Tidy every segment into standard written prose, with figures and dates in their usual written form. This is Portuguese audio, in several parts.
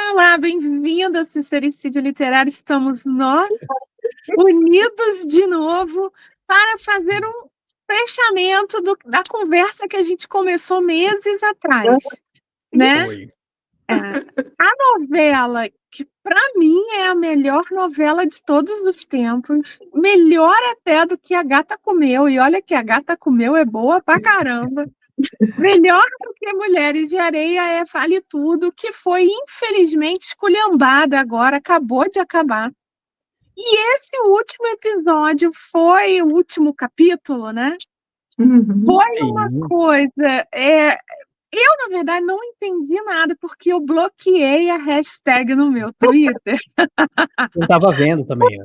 Olá, bem-vindo ao Sincericídio Literário. Estamos nós unidos de novo para fazer um fechamento da conversa que a gente começou meses atrás, né? A novela que, para mim, é a melhor novela de todos os tempos, melhor até do que A Gata Comeu, e olha que A Gata Comeu é boa pra caramba. Melhor do que Mulheres de Areia é Vale Tudo, que foi infelizmente esculhambada agora, acabou de acabar. E esse último episódio foi o último capítulo, né? Foi uma coisa. Eu, na verdade, não entendi nada, porque eu bloqueei a hashtag no meu Twitter. Eu estava vendo também.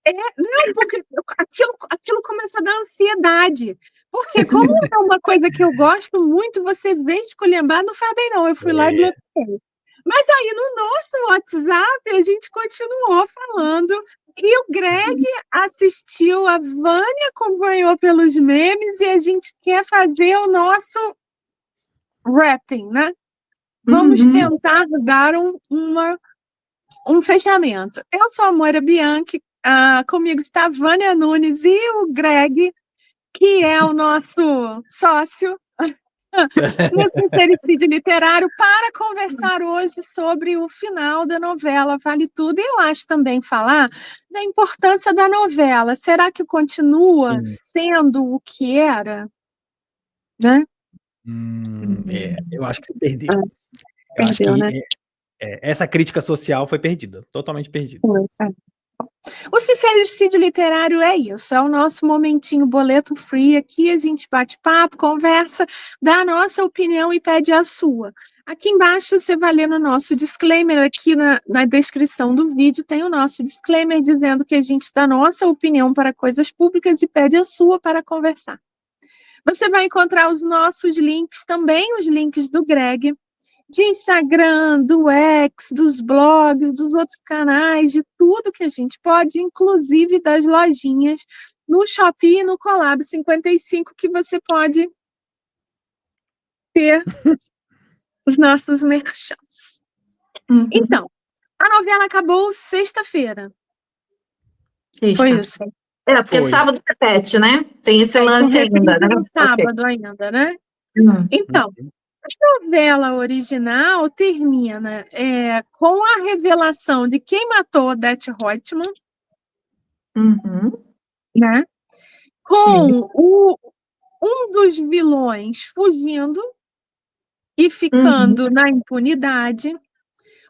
Não, porque aquilo começa a dar ansiedade. Porque como é uma coisa que eu gosto muito, você vê esculhambar, não faz bem não. Eu fui lá e bloqueei. Mas aí no nosso WhatsApp a gente continuou falando. E o Greg assistiu, a Vânia acompanhou pelos memes e a gente quer fazer o nosso wrapping, né? Vamos tentar dar um fechamento. Eu sou a Moira Bianchi, comigo está a Vânia Nunes e o Greg, que é o nosso sócio no Sincericídio Literário, para conversar hoje sobre o final da novela Vale Tudo. E eu acho também falar da importância da novela. Será que continua sendo o que era? Né? Eu acho que se perdeu. Eu acho que essa crítica social foi perdida, totalmente perdida. O Sincericídio Literário é isso, é o nosso momentinho boleto free. Aqui a gente bate papo, conversa, dá a nossa opinião e pede a sua. Aqui embaixo você vai ler no nosso disclaimer, aqui na descrição do vídeo tem o nosso disclaimer dizendo que a gente dá a nossa opinião para coisas públicas e pede a sua para conversar. Você vai encontrar os nossos links também, os links do Greg, de Instagram, do X, dos blogs, dos outros canais, de tudo que a gente pode, inclusive das lojinhas no Shopee e no Collab 55, que você pode ter os nossos merchants. Então, a novela acabou sexta-feira. Foi isso. Porque sábado repete, né? Tem esse lance ainda, né? No sábado ainda, né? Então, a novela original termina com a revelação de quem matou Odete Roitman, né? Com um dos vilões fugindo e ficando na impunidade.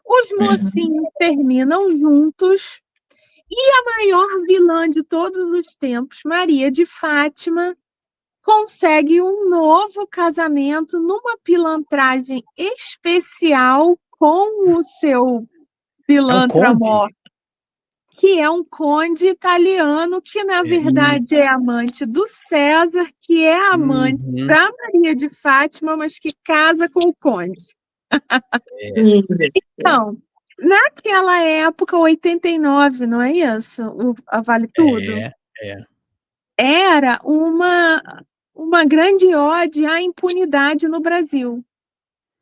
Os mocinhos terminam juntos e a maior vilã de todos os tempos, Maria de Fátima, consegue um novo casamento numa pilantragem especial com o seu pilantra-mor, que é um conde italiano que, na verdade, é amante do César, que é amante da Maria de Fátima, mas que casa com o conde. Então, naquela época, 89, não é isso? A Vale Tudo? Era uma grande ode à impunidade no Brasil.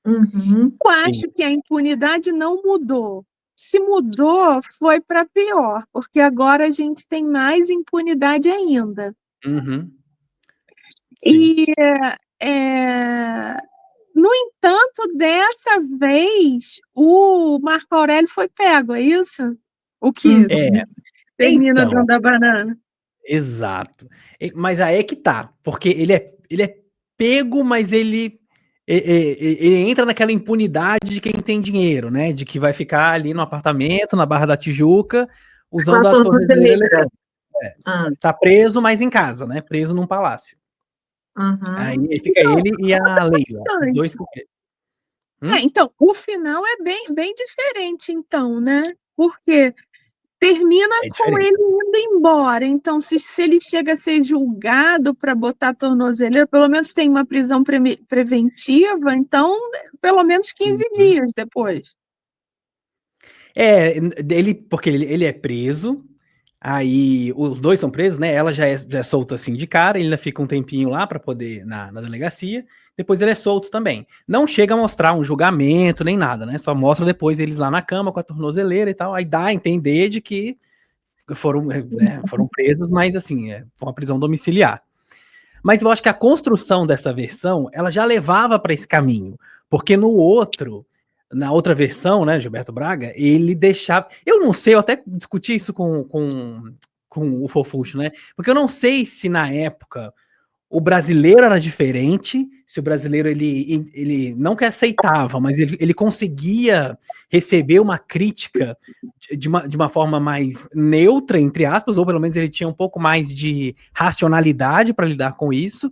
Eu acho que a impunidade não mudou. Se mudou, foi para pior, porque agora a gente tem mais impunidade ainda. E, no entanto, dessa vez, o Marco Aurélio foi pego, é isso? O que termina dando a banana. Exato. Mas aí é que tá, porque ele é pego, mas ele entra naquela impunidade de quem tem dinheiro, né? De que vai ficar ali no apartamento, na Barra da Tijuca, usando a tornozeleira eletrônica. Tá preso, mas em casa, né? Preso num palácio. Aí fica ele e a Leila, os dois com ele. Então, o final é bem diferente, então, né? Porque termina com ele indo embora. Então, se ele chega a ser julgado para botar a tornozeleira, pelo menos tem uma prisão preventiva, então, pelo menos 15 dias depois. Porque ele é preso, Aí os dois são presos, né? Ela já é solta assim de cara, ele ainda fica um tempinho lá para poder na delegacia. Depois ele é solto também. Não chega a mostrar um julgamento nem nada, né? Só mostra depois eles lá na cama com a tornozeleira e tal. Aí dá a entender de que foram presos, mas assim, foi uma prisão domiciliar. Mas eu acho que a construção dessa versão, ela já levava para esse caminho, porque na outra versão, né, Gilberto Braga, ele deixava, eu não sei, eu até discuti isso com o Fofuxo, né, porque eu não sei se na época o brasileiro era diferente, se o brasileiro ele não que aceitava, mas ele conseguia receber uma crítica de uma forma mais neutra, entre aspas, ou pelo menos ele tinha um pouco mais de racionalidade para lidar com isso,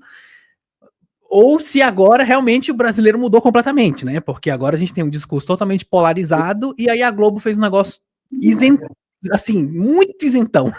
ou se agora realmente o brasileiro mudou completamente, né? Porque agora a gente tem um discurso totalmente polarizado e aí a Globo fez um negócio assim, muito isentão.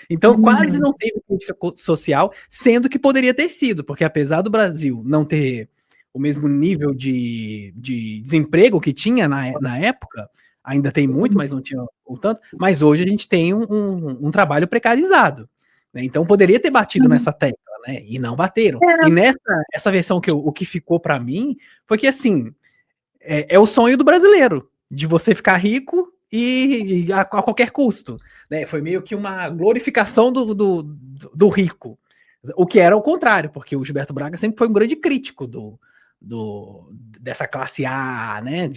Então, quase não teve crítica social, sendo que poderia ter sido, porque apesar do Brasil não ter o mesmo nível de desemprego que tinha na época, ainda tem muito, mas não tinha o tanto, mas hoje a gente tem um trabalho precarizado. Né? Então, poderia ter batido nessa tecla, né? E não bateram. E nessa versão o que ficou para mim foi que, assim, é o sonho do brasileiro, de você ficar rico e a qualquer custo. Né? Foi meio que uma glorificação do rico. O que era o contrário, porque o Gilberto Braga sempre foi um grande crítico dessa classe A, né?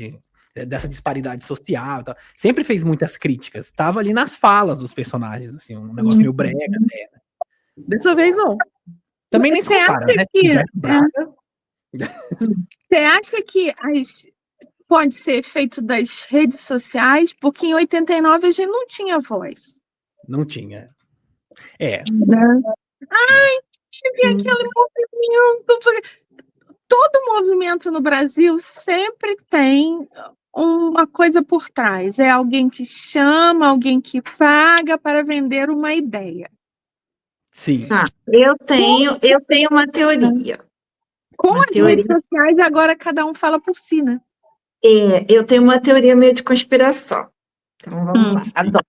Dessa disparidade social. Tal. Sempre fez muitas críticas. Estava ali nas falas dos personagens, assim, um negócio meio brega até. Né? Dessa vez, não. Também nem se compara, né? Gilberto Braga. Você acha que pode ser feito das redes sociais? Porque em 89 a gente não tinha voz. Não tinha. Ai, tive aquele movimento. Todo movimento no Brasil sempre tem uma coisa por trás. É alguém que chama, alguém que paga para vender uma ideia. Sim. Eu tenho uma teoria. Com as redes sociais, agora cada um fala por si, né? Eu tenho uma teoria meio de conspiração. Então, vamos lá. Adoro.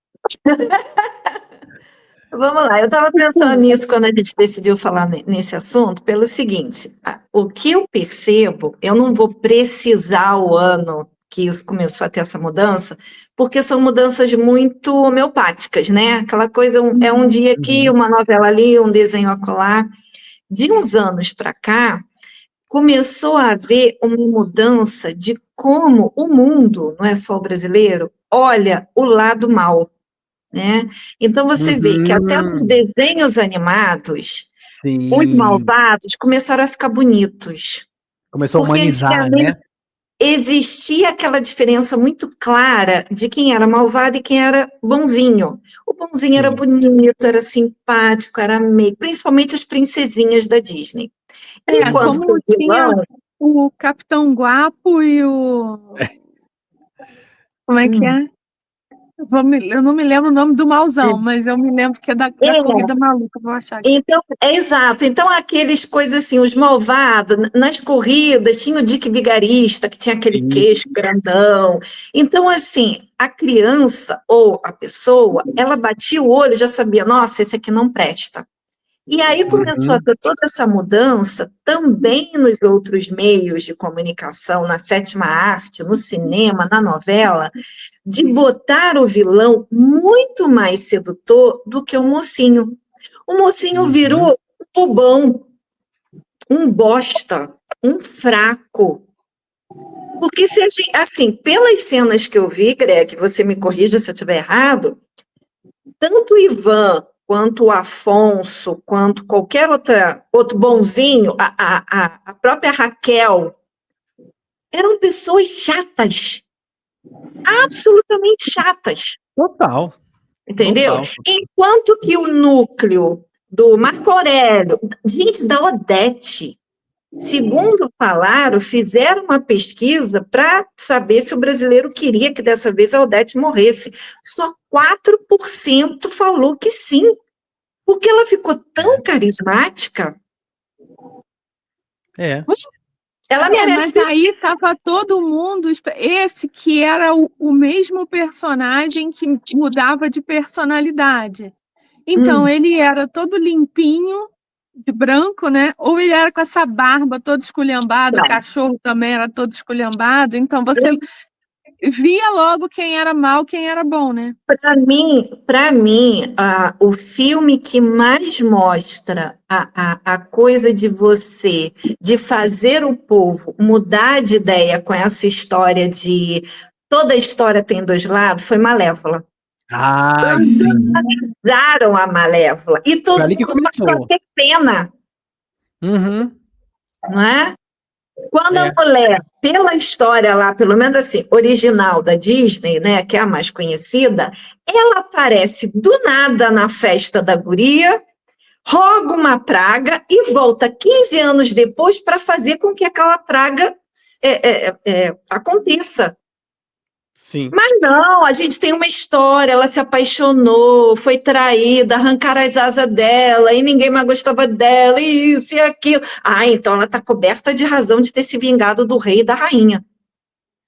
Vamos lá, eu estava pensando nisso quando a gente decidiu falar nesse assunto, pelo seguinte, o que eu percebo, eu não vou precisar o ano que isso começou a ter essa mudança, porque são mudanças muito homeopáticas, né? Aquela coisa, é um dia aqui, uma novela ali, um desenho acolá. De uns anos para cá, começou a haver uma mudança de como o mundo, não é só o brasileiro, olha o lado mal. Né? Então, você vê que até nos desenhos animados, Sim. os malvados começaram a ficar bonitos. Começou a humanizar, né? Existia aquela diferença muito clara de quem era malvado e quem era bonzinho. O bonzinho era bonito, era simpático, era meio, principalmente as princesinhas da Disney. Enquanto como tinha o Capitão Guapo e o... Como é que é? Eu não me lembro o nome do mauzão, mas eu me lembro que é da Corrida Maluca, vou achar aqui. Então, exato. Então, aqueles coisas assim, os malvados, nas corridas, tinha o Dick Vigarista, que tinha aquele queixo grandão. Então, assim, a criança ou a pessoa, ela batia o olho e já sabia, nossa, esse aqui não presta. E aí começou a ter toda essa mudança também nos outros meios de comunicação, na sétima arte, no cinema, na novela, de botar o vilão muito mais sedutor do que o mocinho. O mocinho virou um bobão, um bosta, um fraco. Porque, se a gente, assim, pelas cenas que eu vi, Greg, você me corrija se eu estiver errado, tanto o Ivan, quanto o Afonso, quanto qualquer outro bonzinho, a própria Raquel, eram pessoas chatas. Absolutamente chatas. Total. Entendeu? Total. Enquanto que o núcleo do Marco Aurélio, gente, da Odete, segundo falaram, fizeram uma pesquisa para saber se o brasileiro queria que dessa vez a Odete morresse. Só 4% falou que sim, porque ela ficou tão carismática. Ela merece. Mas aí tava todo mundo. Esse que era o mesmo personagem que mudava de personalidade. Então, ele era todo limpinho, de branco, né? Ou ele era com essa barba todo esculhambado, o Não. cachorro também era todo esculhambado. Então, você via logo quem era mal, quem era bom, né? Para mim, o filme que mais mostra a coisa de fazer o povo mudar de ideia com essa história de toda história tem dois lados, foi Malévola. Ai, sim. Usaram a Malévola e todo Foi ali que mundo passou a começou. ter pena, Uhum. não é? Quando É. a mulher, pela história lá, pelo menos assim, original da Disney, né, que é a mais conhecida, ela aparece do nada na festa da guria, roga uma praga e volta 15 anos depois para fazer com que aquela praga aconteça. Sim. Mas não, a gente tem uma história, ela se apaixonou, foi traída, arrancaram as asas dela, e ninguém mais gostava dela, e isso e aquilo. Ah, então ela está coberta de razão de ter se vingado do rei e da rainha.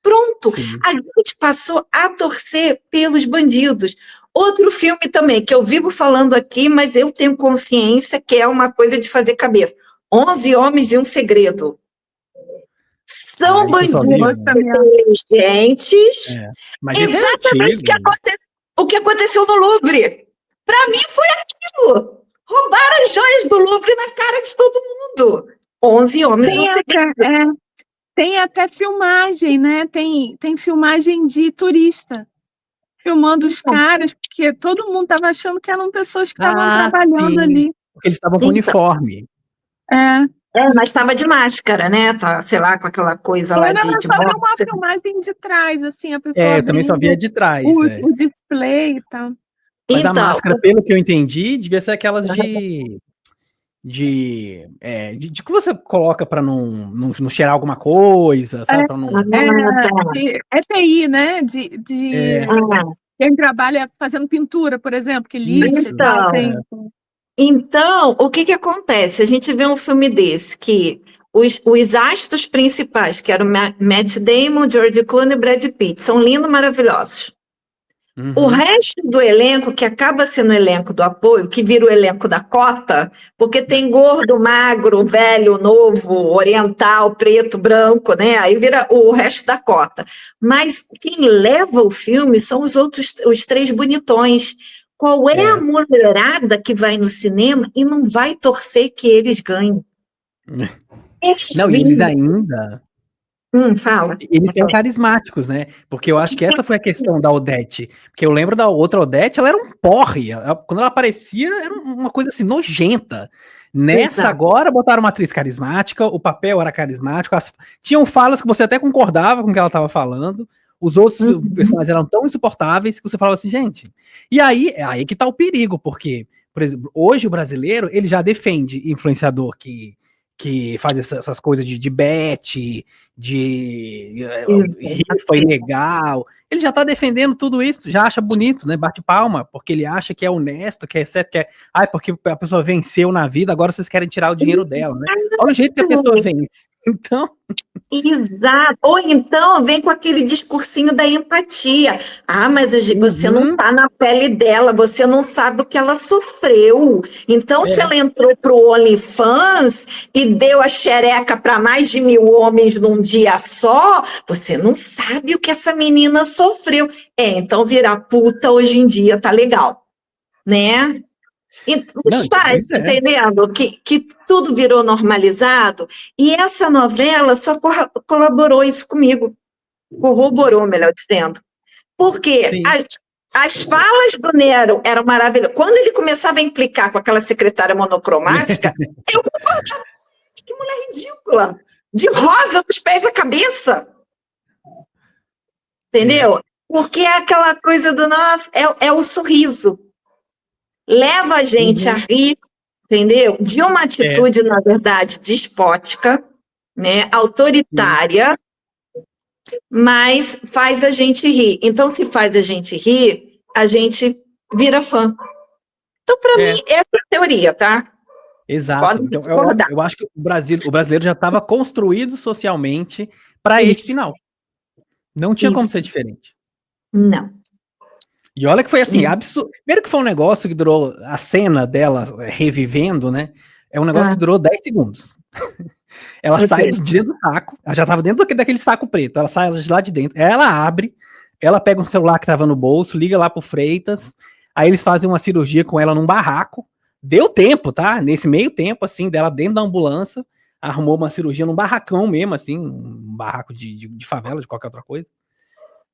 Pronto, Sim. a gente passou a torcer pelos bandidos. Outro filme também, que eu vivo falando aqui, mas eu tenho consciência que é uma coisa de fazer cabeça. 11 Homens e um Segredo. São Isso eu só vi, bandidos né? inteligentes, Mas esse é exatamente antigo. o que aconteceu no Louvre. Para mim foi aquilo. Roubaram as joias do Louvre na cara de todo mundo. 11 Homens e um Segredo. Tem até filmagem, né? Tem filmagem de turista filmando os caras, porque todo mundo estava achando que eram pessoas que estavam trabalhando sim. ali. Porque eles estavam com uniforme. Mas estava de máscara, né? Tá, sei lá, com aquela coisa lá Era de só ver uma boxe. filmagem de trás, assim, a pessoa Eu também só via de trás. o display e tal. Mas a Então, máscara, pelo que eu entendi, devia ser aquelas de que você coloca para não cheirar alguma coisa, sabe? Pra não... de EPI, né? Quem trabalha fazendo pintura, por exemplo, que lixa e tal. Então, o que acontece? A gente vê um filme desse que os astros principais, que eram Matt Damon, George Clooney e Brad Pitt, são lindos, maravilhosos. O resto do elenco, que acaba sendo o elenco do apoio, que vira o elenco da cota, porque tem gordo, magro, velho, novo, oriental, preto, branco, né? Aí vira o resto da cota. Mas quem leva o filme são os três bonitões. Qual é a mulherada que vai no cinema e não vai torcer que eles ganhem? Não, e eles ainda... Fala. Eles são carismáticos, né? Porque eu acho que essa foi a questão da Odete. Porque eu lembro da outra Odete, ela era um porre. Quando ela aparecia, era uma coisa assim, nojenta. Nessa agora, botaram uma atriz carismática, o papel era carismático, tinham falas que você até concordava com o que ela estava falando, os outros personagens eram tão insuportáveis que você falava assim, gente. E aí que tá o perigo, porque, por exemplo, hoje o brasileiro, ele já defende influenciador que faz essas coisas de bet, de rifa ilegal. Ele já tá defendendo tudo isso, já acha bonito, né? Bate palma, porque ele acha que é honesto, que é certo, que é... porque a pessoa venceu na vida, agora vocês querem tirar o dinheiro dela, né? Olha o jeito que a pessoa vence. Então... Exato. Ou então vem com aquele discursinho da empatia. Ah, mas você não está na pele dela, você não sabe o que ela sofreu. Então, se ela entrou para o OnlyFans e deu a xereca para mais de 1000 homens num dia só, você não sabe o que essa menina sofreu. Então virar puta hoje em dia tá legal, né? Entendendo que tudo virou normalizado, e essa novela só colaborou isso comigo, corroborou, melhor dizendo, porque as falas do Nero eram maravilhosas. Quando ele começava a implicar com aquela secretária monocromática, eu concordava, que mulher ridícula, de rosa dos pés à cabeça, entendeu? Porque é aquela coisa do nosso, é o sorriso. Leva a gente a rir, entendeu? De uma atitude, na verdade, despótica, né? Autoritária, mas faz a gente rir. Então, se faz a gente rir, a gente vira fã. Então, para mim, essa é a teoria, tá? Exato. Podem Então, discordar. eu acho que o brasileiro já estava construído socialmente para esse Isso. final. Não tinha como Isso. ser diferente. Não. E olha que foi assim, absurdo. Primeiro que foi um negócio que durou, a cena dela revivendo, né? É um negócio que durou 10 segundos. Ela sai de dentro do saco, ela já tava dentro daquele saco preto, ela sai de lá de dentro, ela abre, ela pega um celular que tava no bolso, liga lá pro Freitas, aí eles fazem uma cirurgia com ela num barraco. Deu tempo, tá? Nesse meio tempo, assim, dela dentro da ambulância, arrumou uma cirurgia num barracão mesmo, assim, um barraco de favela, de qualquer outra coisa.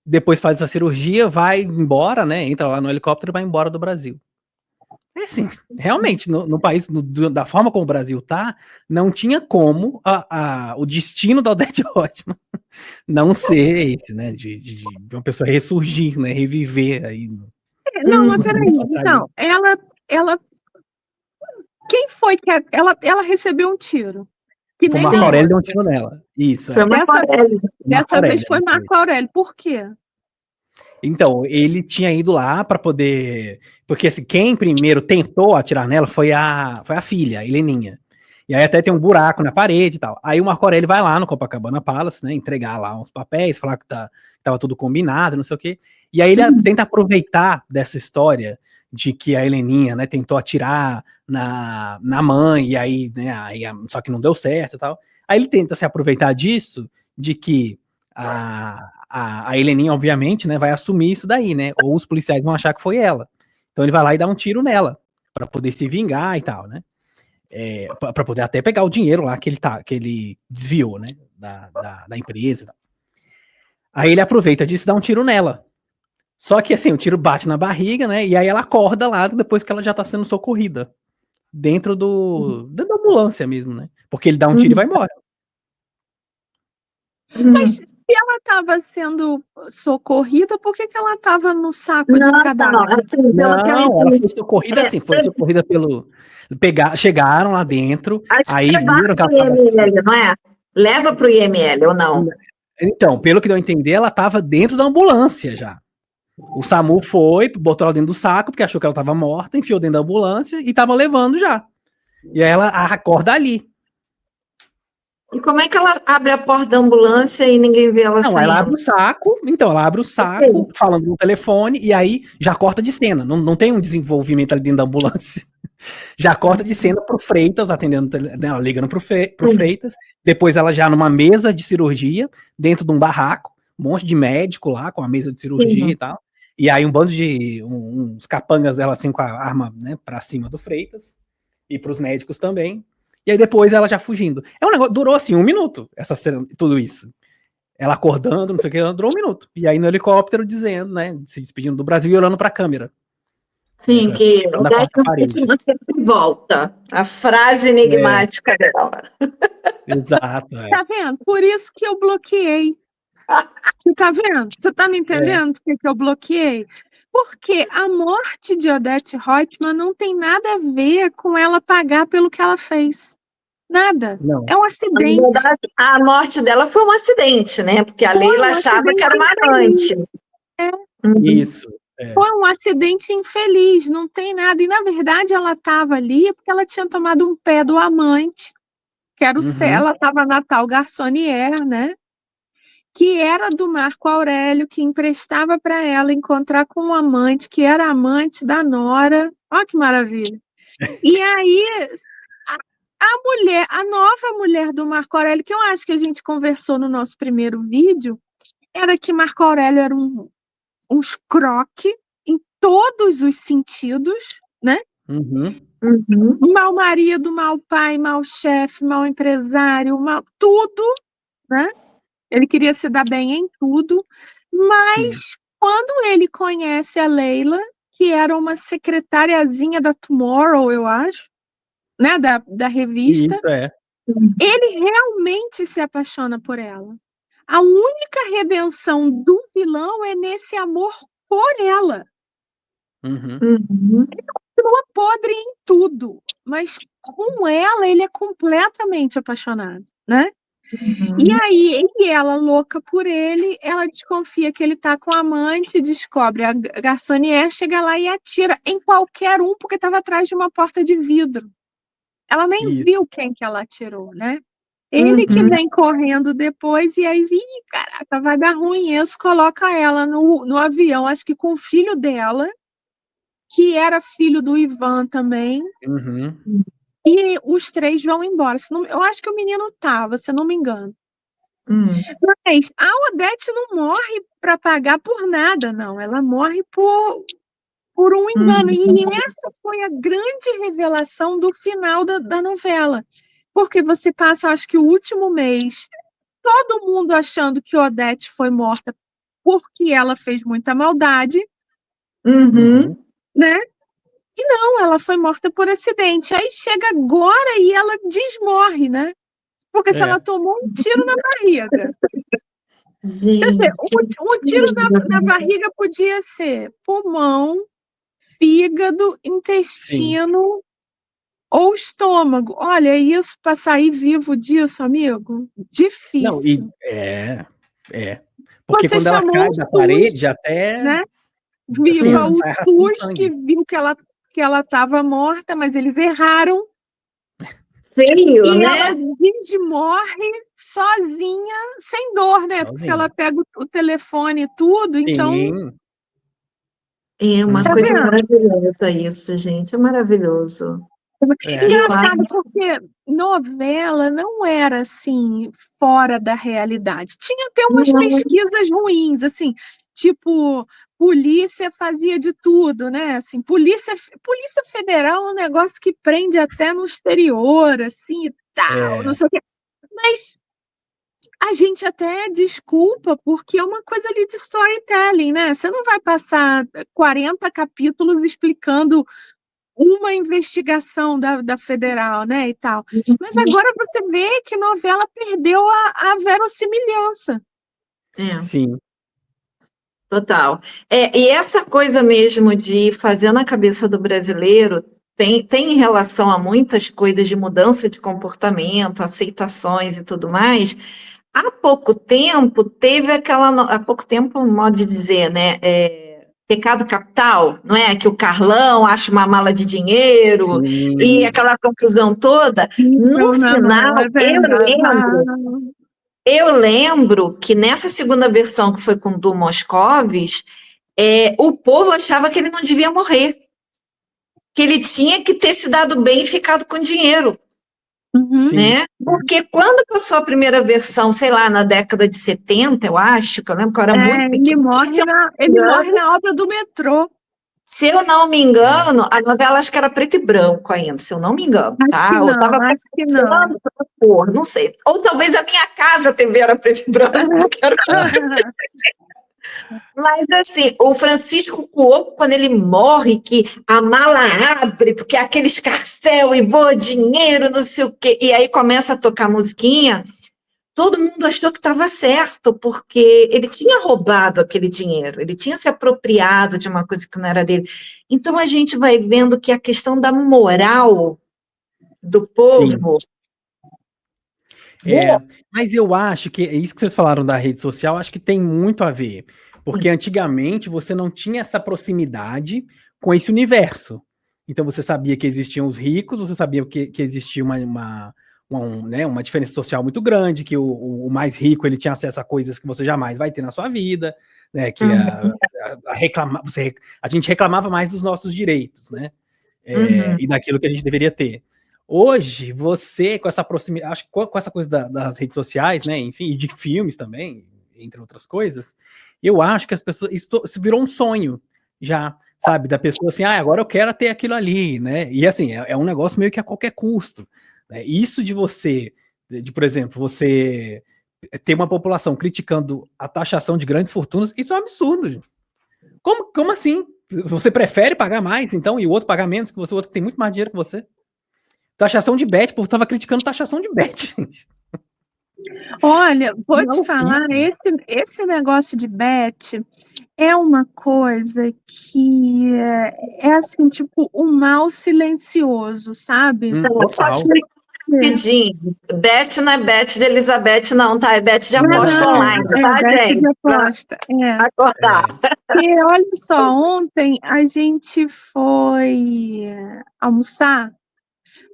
Depois faz essa cirurgia, vai embora, né? Entra lá no helicóptero e vai embora do Brasil. É assim, realmente, no país, da forma como o Brasil tá, não tinha como o destino da Odete Roitman não ser esse, né? De uma pessoa ressurgir, né? Reviver aí. Não, mas peraí. Então, ela. Quem foi que ela recebeu um tiro? Que Foi nem Marco Aurélio deu um tiro nela. Isso. Foi Marco Aurélio. Dessa vez foi Marco Aurélio. Por quê? Então, ele tinha ido lá para poder. Porque assim, quem primeiro tentou atirar nela foi a filha, a Heleninha. E aí até tem um buraco na parede e tal. Aí o Marco Aurélio vai lá no Copacabana Palace, né? Entregar lá uns papéis, falar que tava tudo combinado, não sei o quê. E aí ele tenta aproveitar dessa história de que a Heleninha, né, tentou atirar na mãe, e aí, né, só que não deu certo e tal. Aí ele tenta se aproveitar disso, de que a Heleninha, obviamente, né, vai assumir isso daí, né? Ou os policiais vão achar que foi ela. Então ele vai lá e dá um tiro nela, para poder se vingar e tal, né? Para poder até pegar o dinheiro lá que ele desviou, né? Da empresa e tal. Aí ele aproveita disso e dá um tiro nela. Só que assim, o tiro bate na barriga, né? E aí ela acorda lá depois que ela já tá sendo socorrida. Dentro da ambulância mesmo, né? Porque ele dá um tiro e vai embora. Mas se ela estava sendo socorrida, por que ela estava no saco de cadáver? Não, ela foi socorrida assim, foi socorrida pelo... chegaram lá dentro, aí viram que ela tava... IML, não é? Leva pro IML ou não? Então, pelo que deu a entender, ela tava dentro da ambulância já. O SAMU foi, botou ela dentro do saco, porque achou que ela tava morta, enfiou dentro da ambulância e tava levando já. E aí ela acorda ali. E como é que ela abre a porta da ambulância e ninguém vê ela saindo? Ela abre o saco, falando no telefone, e aí já corta de cena. Não tem um desenvolvimento ali dentro da ambulância. Já corta de cena pro Freitas, atendendo, né, ligando pro Freitas. Depois ela já numa mesa de cirurgia, dentro de um barraco, um monte de médico lá, com a mesa de cirurgia e tal. E aí um bando de uns capangas dela assim com a arma, né, pra cima do Freitas. E pros médicos também. E aí depois ela já fugindo. É um negócio, durou assim 1 minuto, essa cena, tudo isso. Ela acordando, não sei o que, durou 1 minuto. E aí no helicóptero dizendo, né, se despedindo do Brasil e olhando pra câmera. Sim, que você sempre volta. A frase enigmática dela. Exato. Tá vendo? Por isso que eu bloqueei. Você tá vendo? Você tá me entendendo por que eu bloqueei? Porque a morte de Odete Roitman não tem nada a ver com ela pagar pelo que ela fez. Nada. Não. É um acidente. Na verdade, a morte dela foi um acidente, né? Porque a Leila achava que era uma amante. Isso. Foi um acidente infeliz, não tem nada. E, na verdade, ela estava ali porque ela tinha tomado um pé do amante, que era ela estava na tal garçonnière, né? Que era do Marco Aurélio, que emprestava para ela encontrar com um amante, que era amante da nora. Olha que maravilha. E aí, a nova mulher do Marco Aurélio, que eu acho que a gente conversou no nosso primeiro vídeo, era que Marco Aurélio era um escroque em todos os sentidos, né? Mau marido, mau pai, mau chefe, mau empresário, tudo, né? Ele queria se dar bem em tudo, mas quando ele conhece a Leila, que era uma secretariazinha da Tomorrow, eu acho, né? Da revista, ele realmente se apaixona por ela. A única redenção do vilão é nesse amor por ela. Ele continua podre em tudo, mas com ela ele é completamente apaixonado, né? E aí, ela, louca por ele, ela desconfia que ele tá com a amante, descobre a garçonnière, chega lá e atira em qualquer um, porque estava atrás de uma porta de vidro. Ela nem Isso. viu quem que ela atirou, né? Ele que vem correndo depois e aí, caraca, vai dar ruim isso, coloca ela no avião, acho que com o filho dela, que era filho do Ivan também, Uhum. e os 3 vão embora. Eu acho que o menino tava, se eu não me engano. Mas a Odete não morre para pagar por nada, não. Ela morre por um engano. E essa foi a grande revelação do final da novela. Porque você passa, acho que o último mês, todo mundo achando que Odete foi morta porque ela fez muita maldade, né? E não, ela foi morta por acidente. Aí chega agora e ela desmorre, né? Porque se ela tomou um tiro na barriga. Quer dizer, um tiro na barriga podia ser pulmão, fígado, intestino ou estômago. Olha, isso para sair vivo disso, amigo, Não, difícil. Porque Você quando ela chamou cai o da SUS, parede, até né? assim, Viva o sai arrastando SUS que sangue. viu que ela estava morta, mas eles erraram. Feio, E né? ela desmorre sozinha, sem dor, né? Porque se ela pega o telefone e tudo, então. Sim. É uma Tá coisa vendo? maravilhosa isso, gente. É maravilhoso. Engraçado, porque novela não era assim, fora da realidade. Tinha até umas pesquisas ruins, assim, tipo, polícia fazia de tudo, né? Assim, polícia Federal é um negócio que prende até no exterior, assim, e tal, não sei o quê. Mas a gente até desculpa, porque é uma coisa ali de storytelling, né? Você não vai passar 40 capítulos explicando uma investigação da federal, né, e tal. Mas agora você vê que novela perdeu a verossimilhança. Sim. Total. E essa coisa mesmo de fazer na cabeça do brasileiro tem em relação a muitas coisas de mudança de comportamento, aceitações e tudo mais. Há pouco tempo teve há pouco tempo, um modo de dizer, né? Pecado capital, não é? Que o Carlão acha uma mala de dinheiro e aquela confusão toda. No final, eu lembro que nessa segunda versão, que foi com o Du Moscovis, o povo achava que ele não devia morrer, que ele tinha que ter se dado bem e ficado com dinheiro. Né? Porque quando passou a primeira versão, sei lá, na década de 70, eu acho, que eu lembro que eu era muito pequena. Ele morre na obra do metrô. Se eu não me engano, a novela acho que era preto e branco ainda, se eu não me engano, tá? Ou estava passando pela cor, não sei. Ou talvez a minha casa TV era preto e branco. Mas assim, o Francisco Cuoco, quando ele morre, que a mala abre, porque é aquele escarcéu e voa dinheiro, não sei o quê, e aí começa a tocar musiquinha, todo mundo achou que estava certo, porque ele tinha roubado aquele dinheiro, ele tinha se apropriado de uma coisa que não era dele. Então a gente vai vendo que a questão da moral do povo. Mas eu acho que é isso que vocês falaram da rede social, acho que tem muito a ver. Porque antigamente você não tinha essa proximidade com esse universo. Então você sabia que existiam os ricos, você sabia que existia uma diferença social muito grande, que o mais rico ele tinha acesso a coisas que você jamais vai ter na sua vida, né? Que a gente reclamava mais dos nossos direitos, né? E daquilo que a gente deveria ter. Hoje, você, com essa proximidade, acho que com essa coisa das redes sociais, né, enfim, e de filmes também, entre outras coisas, eu acho que as pessoas, isso virou um sonho já, sabe, da pessoa assim, agora eu quero ter aquilo ali, né, e assim, é um negócio meio que a qualquer custo, né? Isso de você, por exemplo, você ter uma população criticando a taxação de grandes fortunas, isso é um absurdo, gente. Como assim? Você prefere pagar mais, então, e o outro pagar menos que você, o outro que tem muito mais dinheiro que você? Taxação de bet, o povo tava criticando taxação de bet, gente. Olha, vou te falar, esse negócio de bet é uma coisa que é assim, tipo, um mal silencioso, sabe? Bet não é bet de Elizabeth, não, tá? É bet de aposta online, tá, bet gente? de aposta, acordar. E olha só, ontem a gente foi almoçar,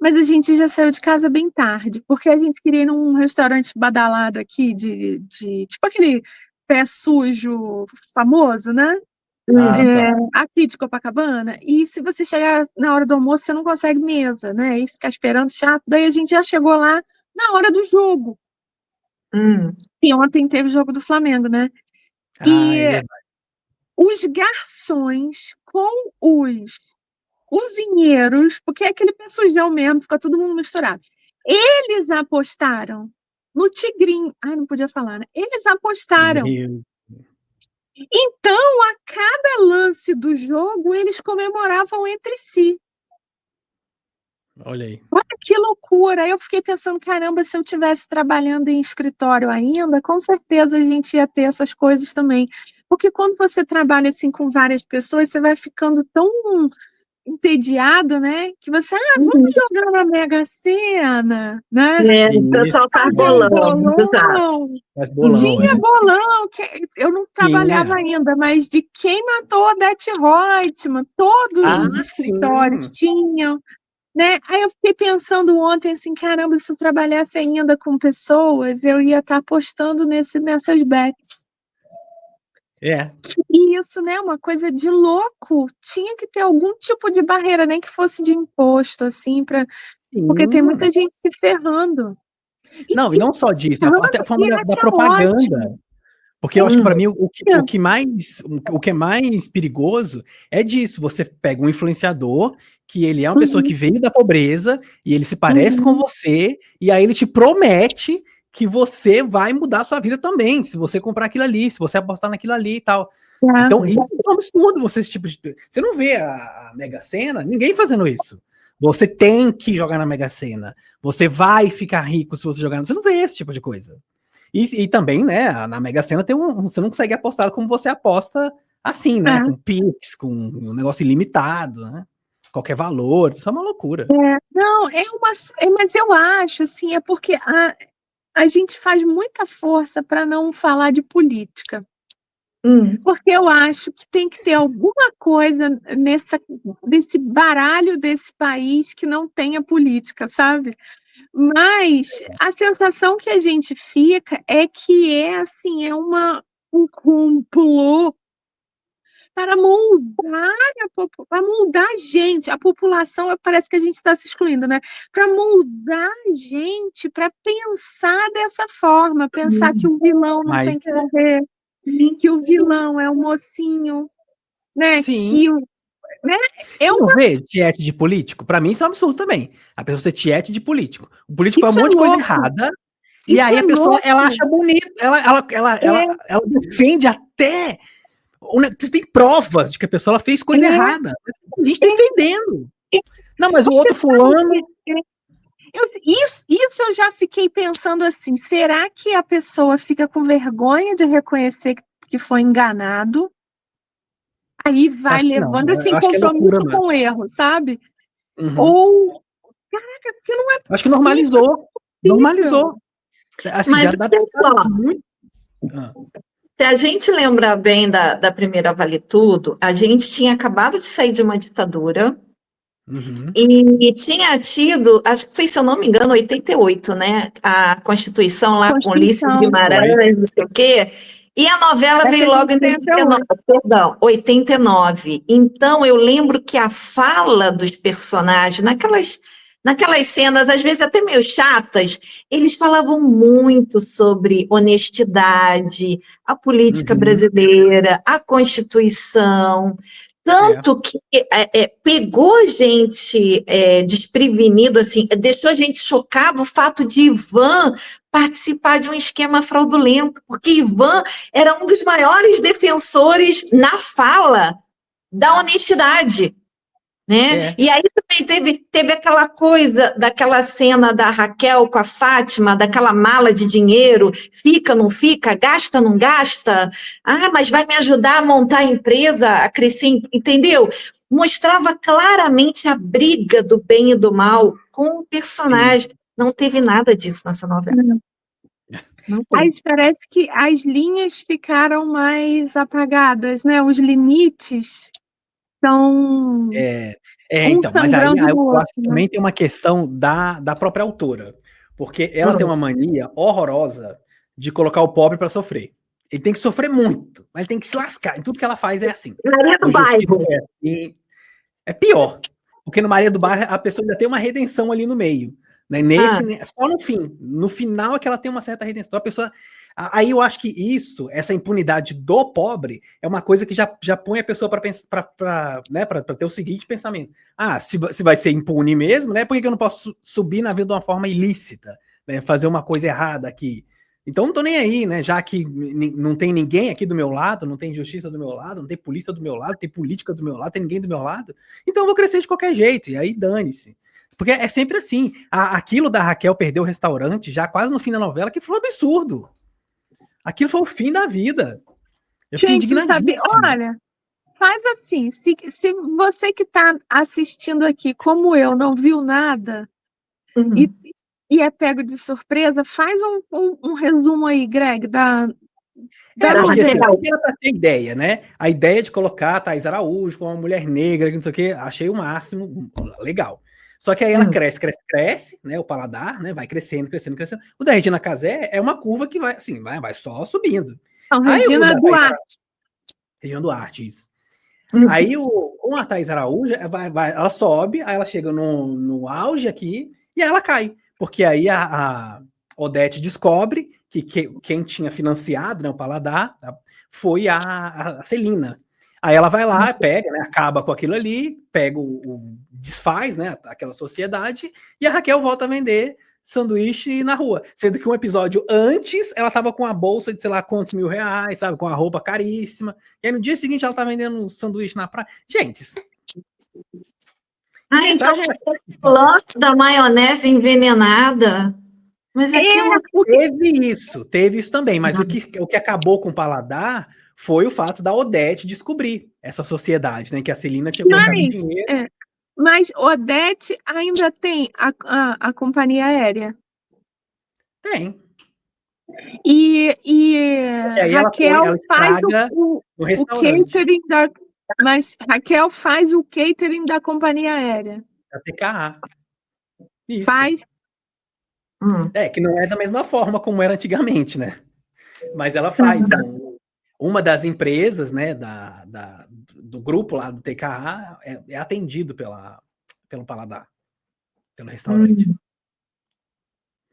Mas a gente já saiu de casa bem tarde, porque a gente queria ir num restaurante badalado aqui, tipo aquele pé sujo famoso, né? Tá. Aqui de Copacabana. E se você chegar na hora do almoço, você não consegue mesa, né? E ficar esperando chato. Daí a gente já chegou lá na hora do jogo. E ontem teve o jogo do Flamengo, né? E É verdade. os garçons com os cozinheiros, porque é aquele pé sujão mesmo, fica todo mundo misturado. Eles apostaram no Tigrinho. Ai, não podia falar, né? Eles apostaram. Meu. Então, a cada lance do jogo, eles comemoravam entre si. Olha aí. Olha que loucura! Aí eu fiquei pensando, caramba, se eu estivesse trabalhando em escritório ainda, com certeza a gente ia ter essas coisas também. Porque quando você trabalha assim com várias pessoas, você vai ficando tão entediado, né? Que você, vamos jogar na Mega Sena, né? O pessoal faz Fazer um bolão, exato. bolão. Faz bolão, Tinha bolão, que eu não trabalhava ainda, mas de quem matou a Odete Roitman, todos os escritórios tinham, né? Aí eu fiquei pensando ontem assim, caramba, se eu trabalhasse ainda com pessoas, eu ia estar apostando nessas bets. E isso, né, uma coisa de louco. Tinha que ter algum tipo de barreira, nem que fosse de imposto, assim, porque tem muita gente se ferrando. Não, e não só disso, até a forma da achar propaganda. ótimo. Porque eu acho que para mim o que é mais perigoso é disso. Você pega um influenciador que ele é uma pessoa que veio da pobreza e ele se parece com você e aí ele te promete que você vai mudar a sua vida também, se você comprar aquilo ali, se você apostar naquilo ali e tal. Então, isso é um absurdo, você não vê a Mega Sena, ninguém fazendo isso. Você tem que jogar na Mega Sena. Você vai ficar rico se você jogar. Você não vê esse tipo de coisa. E também, né, na Mega Sena você não consegue apostar como você aposta assim, né? Com Pix, com um negócio ilimitado, né? Qualquer valor, isso é uma loucura. Não, mas eu acho, assim, é porque a gente faz muita força para não falar de política. Porque eu acho que tem que ter alguma coisa nesse baralho desse país que não tenha política, sabe? Mas a sensação que a gente fica é que assim, um complô para moldar a gente, a população, parece que a gente está se excluindo, né? Para moldar a gente, para pensar dessa forma, pensar que o vilão não tem que morrer, que o vilão é o mocinho, né? Sim. Né? Não vê tiete de político? Pra mim isso é um absurdo também. A pessoa ser tiete de político. O político faz um monte de coisa errada e aí a pessoa, ela acha bonito, ela defende até... Você tem provas de que a pessoa ela fez coisa errada. A gente defendendo. Não, mas o outro fulano... Isso eu já fiquei pensando assim, será que a pessoa fica com vergonha de reconhecer que foi enganado? Aí vai levando assim compromisso com o erro, sabe? Ou, caraca, porque não é possível. Acho que normalizou. Assim, mas já dá muito... Se a gente lembrar bem da primeira Vale Tudo, a gente tinha acabado de sair de uma ditadura e tinha tido, acho que foi, se eu não me engano, 88, né? A Constituição lá com Ulisses Guimarães, não sei o quê. E a novela veio logo em 89. Então, eu lembro que a fala dos personagens, naquelas cenas, às vezes até meio chatas, eles falavam muito sobre honestidade, a política brasileira, a Constituição, tanto que pegou a gente desprevenido, assim, deixou a gente chocado o fato de Ivan participar de um esquema fraudulento, porque Ivan era um dos maiores defensores na fala da honestidade. Né? E aí também teve aquela coisa daquela cena da Raquel com a Fátima, daquela mala de dinheiro, fica, não fica, gasta, não gasta, mas vai me ajudar a montar a empresa, a crescer, entendeu? Mostrava claramente a briga do bem e do mal com o personagem. Não teve nada disso nessa novela. Aí parece que as linhas ficaram mais apagadas, né? Os limites Então, Então, mas aí sangrando eu no acho outro, que né? também tem uma questão da própria autora, porque ela tem uma mania horrorosa de colocar o pobre para sofrer. Ele tem que sofrer muito, mas ele tem que se lascar. Em tudo que ela faz é assim. Maria do O Justiça Bairro. é assim. É pior, porque no Maria do Bairro a pessoa ainda tem uma redenção ali no meio, né? Só no fim, no final é que ela tem uma certa redenção. Então, a pessoa, aí eu acho que essa impunidade do pobre é uma coisa que já põe a pessoa para ter o seguinte pensamento: se vai ser impune mesmo, né? Por que eu não posso subir na vida de uma forma ilícita, né? Fazer uma coisa errada aqui? Então não tô nem aí, né? Já que não tem ninguém aqui do meu lado, não tem justiça do meu lado, não tem polícia do meu lado, tem política do meu lado, tem ninguém do meu lado, então eu vou crescer de qualquer jeito, e aí dane-se. Porque é sempre assim. Aquilo da Raquel perder o restaurante, já quase no fim da novela, que foi um absurdo. Aquilo foi o fim da vida. Eu fiquei indignadíssimo. Olha, faz assim, se você que está assistindo aqui, como eu, não viu nada, e é pego de surpresa, faz um resumo aí, Greg, da porque assim, novela. era pra ter ideia, né? A ideia de colocar a Thaís Araújo como uma mulher negra, não sei o quê, achei o máximo, legal. Só que aí ela cresce, né? O paladar, né? Vai crescendo. O da Regina Casé é uma curva que vai, assim, vai só subindo. Então, Aí Regina Duarte. Regina Duarte, isso. Aí a Thaís Araújo, ela sobe, aí ela chega no auge aqui, e aí ela cai. Porque aí a Odete descobre que quem tinha financiado, né, o Paladar, foi a Celina. Aí ela vai lá, pega, né, acaba com aquilo ali, pega desfaz, né, aquela sociedade, e a Raquel volta a vender sanduíche na rua. Sendo que um episódio antes, ela tava com a bolsa de sei lá quantos R$1.000, sabe, com a roupa caríssima, e aí no dia seguinte ela tá vendendo um sanduíche na praia. Gente, então o lance da maionese envenenada. Mas aquilo teve isso também, mas o que acabou com o Paladar foi o fato da Odete descobrir essa sociedade, né? Que a Celina tinha colocado dinheiro. Mas Odete ainda tem a companhia aérea? Tem. E Raquel faz o catering da. Mas Raquel faz o catering da companhia aérea. Da TKA. Isso. Faz. Que não é da mesma forma como era antigamente, né? Mas ela faz. Uma das empresas, né, do grupo lá do TKA é atendido pelo Paladar, pelo restaurante.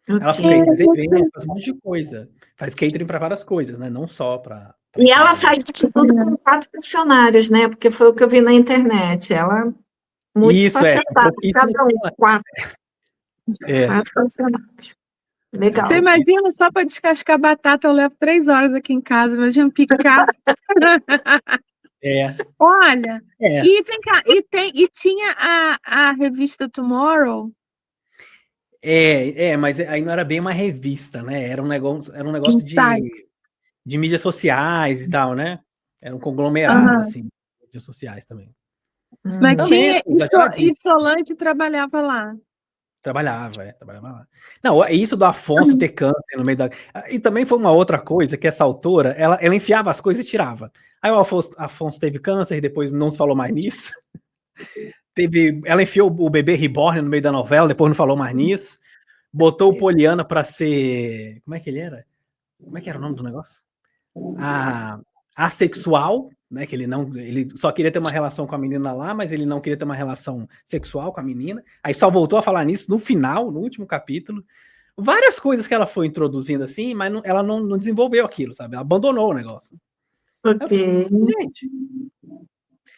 Ela faz eventos, faz um monte de coisa. Faz catering para várias coisas, né? Não só para. E ela faz isso tudo com 4 funcionários, né? Porque foi o que eu vi na internet. Ela multifacetada, cada um 4. 4 funcionários. Legal. Você imagina, só para descascar batata, eu levo 3 horas aqui em casa, imagina picar. Olha, e vem cá, e tinha a revista Tomorrow. Mas aí não era bem uma revista, né? Era um negócio de mídias sociais e tal, né? Era um conglomerado, assim, de mídias sociais também. Mas também, e Solange trabalhava lá. Trabalhava lá. Não, isso do Afonso ter câncer no meio da... E também foi uma outra coisa, que essa autora, ela enfiava as coisas e tirava. Aí o Afonso teve câncer e depois não se falou mais nisso. Ela enfiou o bebê reborn no meio da novela, depois não falou mais nisso. Botou o Poliana pra ser... Como é que ele era? Como é que era o nome do negócio? Assexual, né? Que ele só queria ter uma relação com a menina lá, mas ele não queria ter uma relação sexual com a menina. Aí só voltou a falar nisso no final, no último capítulo. Várias coisas que ela foi introduzindo assim, mas ela não desenvolveu aquilo, sabe? Ela abandonou o negócio. Okay. Gente,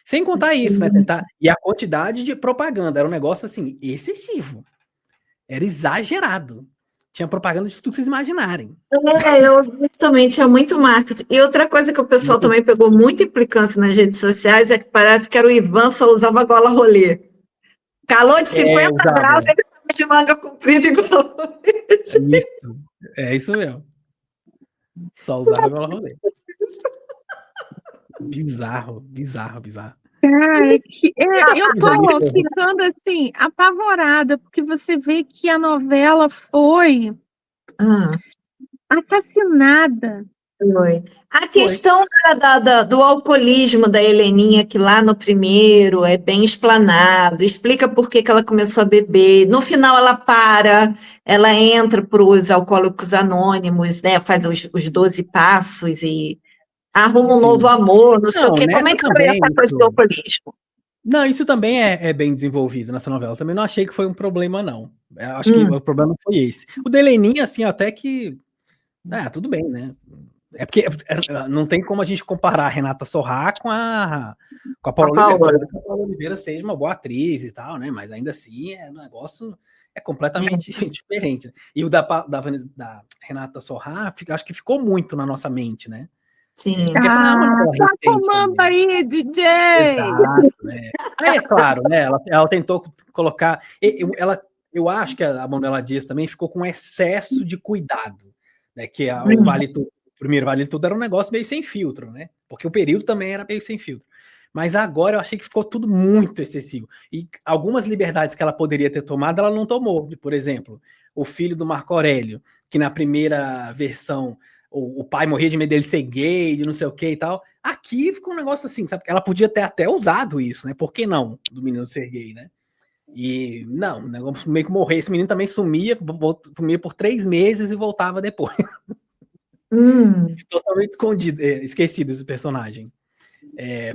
sem contar isso, né? E a quantidade de propaganda era um negócio assim excessivo. Era exagerado. Tinha propaganda de tudo que vocês imaginarem. Eu também tinha muito marketing. E outra coisa que o pessoal também pegou muita implicância nas redes sociais é que parece que era o Ivan só usava gola rolê. Calor de 50 graus, ele estava de manga comprida e gola rolê. Isso, isso mesmo. Só usava gola rolê. Bizarro. Eu tô ficando assim, apavorada, porque você vê que a novela foi assassinada Foi. A questão do alcoolismo da Heleninha, que lá no primeiro é bem explanado, explica por que que ela começou a beber. No final ela para, ela entra para os Alcoólicos Anônimos, né? Faz os 12 passos e arruma um Sim. novo amor, não sei o Não, quê. Como é nessa que foi também, essa coisa do alcoolismo? não, isso também é bem desenvolvido nessa novela. Também não achei que foi um problema, não. Eu acho que o problema foi esse. O da Heleninha, assim, até que. Tudo bem, né? É porque não tem como a gente comparar a Renata Sorrah com a Paula Oliveira. Por mais que a Paula Oliveira seja uma boa atriz e tal, né? Mas ainda assim, o negócio é completamente diferente. E o da Renata Sorrah, acho que ficou muito na nossa mente, né? Sim. Porque essa não é uma novela Tá recente tomando também. aí, DJ! Exato, né? Aí é claro, né? Ela tentou colocar. Eu acho que a Manuela Dias também ficou com excesso de cuidado, né? Que o Vale Tudo, o primeiro Vale Tudo era um negócio meio sem filtro, né? Porque o período também era meio sem filtro. Mas agora eu achei que ficou tudo muito excessivo. E algumas liberdades que ela poderia ter tomado, ela não tomou. Por exemplo, o filho do Marco Aurélio, que na primeira versão o pai morria de medo dele ser gay, de não sei o que e tal. Aqui ficou um negócio assim, sabe? Ela podia ter até usado isso, né? Por que não? Do menino ser gay, né? E não, o negócio meio que morrer. Esse menino também sumia por 3 meses e voltava depois. Totalmente escondido, esquecido esse personagem.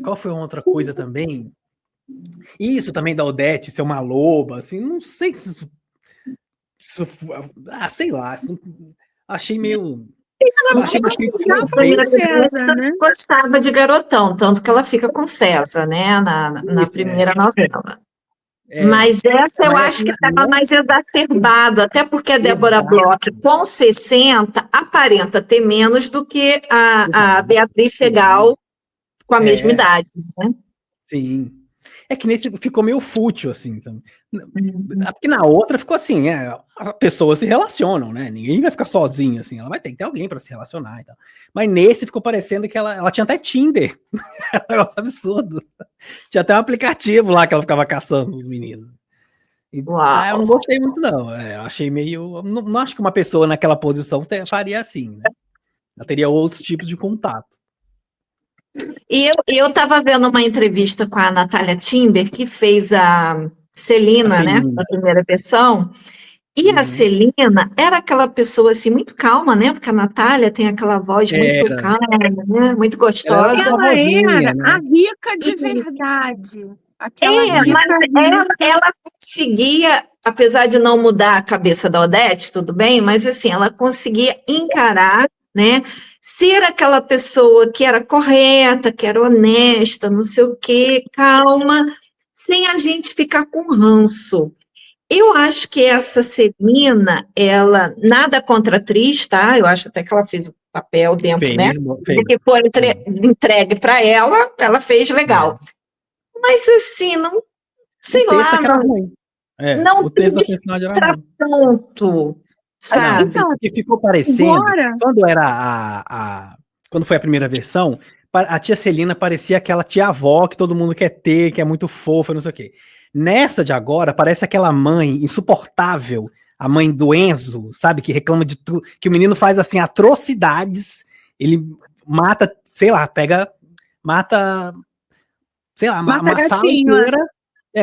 Qual foi outra coisa também? Isso também da Odete ser uma loba, assim, não sei se isso sei lá, achei meio. Eu achei né? Gostava de Garotão, tanto que ela fica com César, né, na primeira novela. Mas essa eu acho que estava mais exacerbado, até porque a Débora Bloch, com 60, aparenta ter menos do que a Beatriz Segal com a mesma idade, né? Sim. É que nesse ficou meio fútil, assim, sabe? Porque na outra ficou assim, as pessoas se relacionam, né? Ninguém vai ficar sozinho, assim, ela vai ter que ter alguém para se relacionar e tal. Mas nesse ficou parecendo que ela tinha até Tinder. É um negócio absurdo. Tinha até um aplicativo lá que ela ficava caçando os meninos. Eu não gostei muito, não. Eu achei meio. Não acho que uma pessoa naquela posição faria assim, né? Ela teria outros tipos de contato. E eu estava vendo uma entrevista com a Natália Timber, que fez a Celina, né, na primeira versão, e a Celina era aquela pessoa assim, muito calma, né, porque a Natália tem aquela voz muito calma, né, muito gostosa. Ela era a rica de verdade. Aquela rica mas ela conseguia, apesar de não mudar a cabeça da Odete, tudo bem, mas assim, ela conseguia encarar, né, ser aquela pessoa que era correta, que era honesta, não sei o quê, calma, sem a gente ficar com ranço. Eu acho que essa Celina, ela, nada contra a atriz, tá? Eu acho até que ela fez o papel dentro, né? Do que foi entregue para ela, ela fez legal. Mas assim, não, sei lá, não tem tanto, sabe? Porque ficou parecendo, quando era quando foi a primeira versão, a tia Celina parecia aquela tia-avó que todo mundo quer ter, que é muito fofa, não sei o quê. Nessa de agora, parece aquela mãe insuportável, a mãe do Enzo, sabe, que reclama de tudo, que o menino faz, assim, atrocidades, ele mata, sei lá, mata, sei lá, uma sala inteira,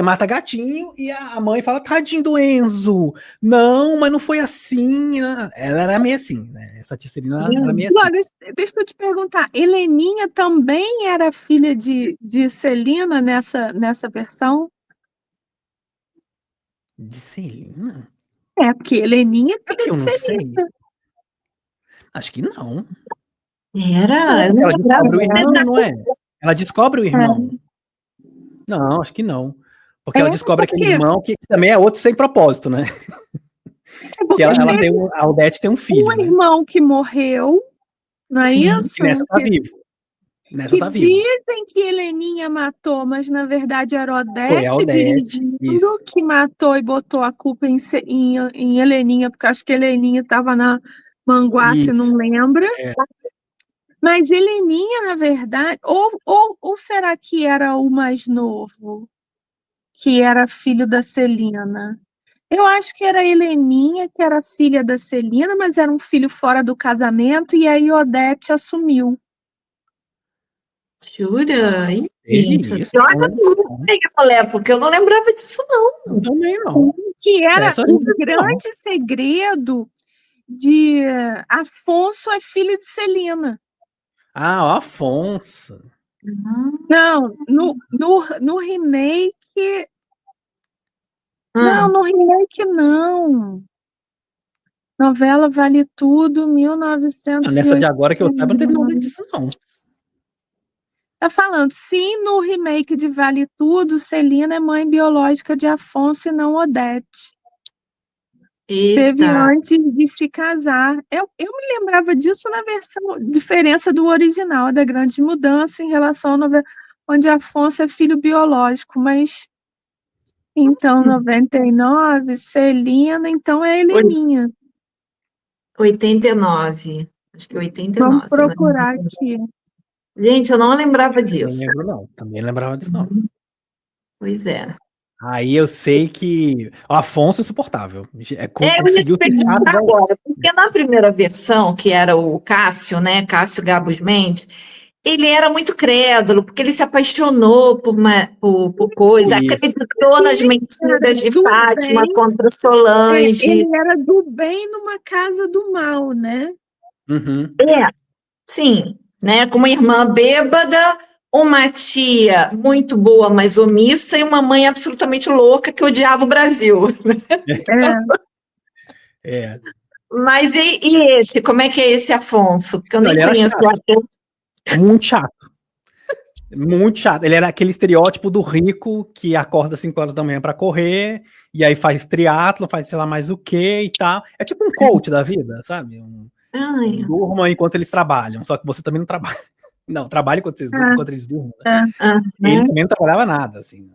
mata gatinho, e a mãe fala, tadinho do Enzo, não, mas não foi assim, né? Ela era meio assim, né? Essa tia Celina era meio assim. Agora, deixa eu te perguntar, Heleninha também era filha de Celina nessa versão? De Celina? Porque Heleninha é filha eu de não Celina. sei. Acho que não. Ela descobre o irmão, não é? Ela descobre o irmão. Não, acho que não. Porque ela descobre aquele irmão que também é outro sem propósito, né? Que ela tem a Odete tem um filho, né? Irmão que morreu, não é isso? Que nessa tá vivo. Que dizem que Heleninha matou, mas na verdade era Odete dirigindo, que matou e botou a culpa em Heleninha, porque acho que Heleninha estava na manguace, não lembra. Mas Heleninha, na verdade, ou será que era o mais novo, que era filho da Celina? Eu acho que era a Heleninha, que era filha da Celina, mas era um filho fora do casamento, e aí Odete assumiu. Jura? Ih, Teve gente, isso, olha, né? eu peguei mulher, porque eu não lembrava disso, não. Também não. Que era Essa o gente não. grande segredo de Afonso é filho de Celina. Ah, o Afonso. Não, no remake. Não, Ah, no remake não. Novela Vale Tudo, Nessa de agora que eu saiba, não teve nada 1989. disso, não. Tá falando, sim, no remake de Vale Tudo, Celina é mãe biológica de Afonso e não Odete. Teve eita. antes de se casar. Eu me lembrava disso na versão, diferença do original, da Grande Mudança em relação à novela, onde Afonso é filho biológico, mas então 99, Celina, então é Oi- Heleninha. 89. Acho que Vamos 89, né? procurar aqui. Gente, eu não lembrava Não disso. lembro, não. Também não lembrava disso, não. Pois é. Aí eu sei que o Afonso é insuportável. Eu ia te Conseguiu ser chato perguntar igual. agora, porque na primeira versão, que era o Cássio, né? Cássio Gabos Mendes, ele era muito crédulo, porque ele se apaixonou por coisa, Isso. acreditou nas mentiras de Do Fátima bem, contra Solange. ele era do bem numa casa do mal, né? Uhum. É, sim, né? Com uma irmã bêbada, uma tia muito boa, mas omissa, e uma mãe absolutamente louca que odiava o Brasil. É. Mas e esse? Como é que é esse Afonso? Porque eu Não, nem ele era conheço o chato. ator. Muito chato. Muito chato. Ele era aquele estereótipo do rico que acorda às 5 horas da manhã pra correr, e aí faz triatlo, faz sei lá mais o que e tal. É tipo um coach da vida, sabe? Ai, Durma enquanto eles trabalham, só que você também não trabalha. Não, trabalha enquanto eles durmam, né? Ele né? também não trabalhava nada, assim,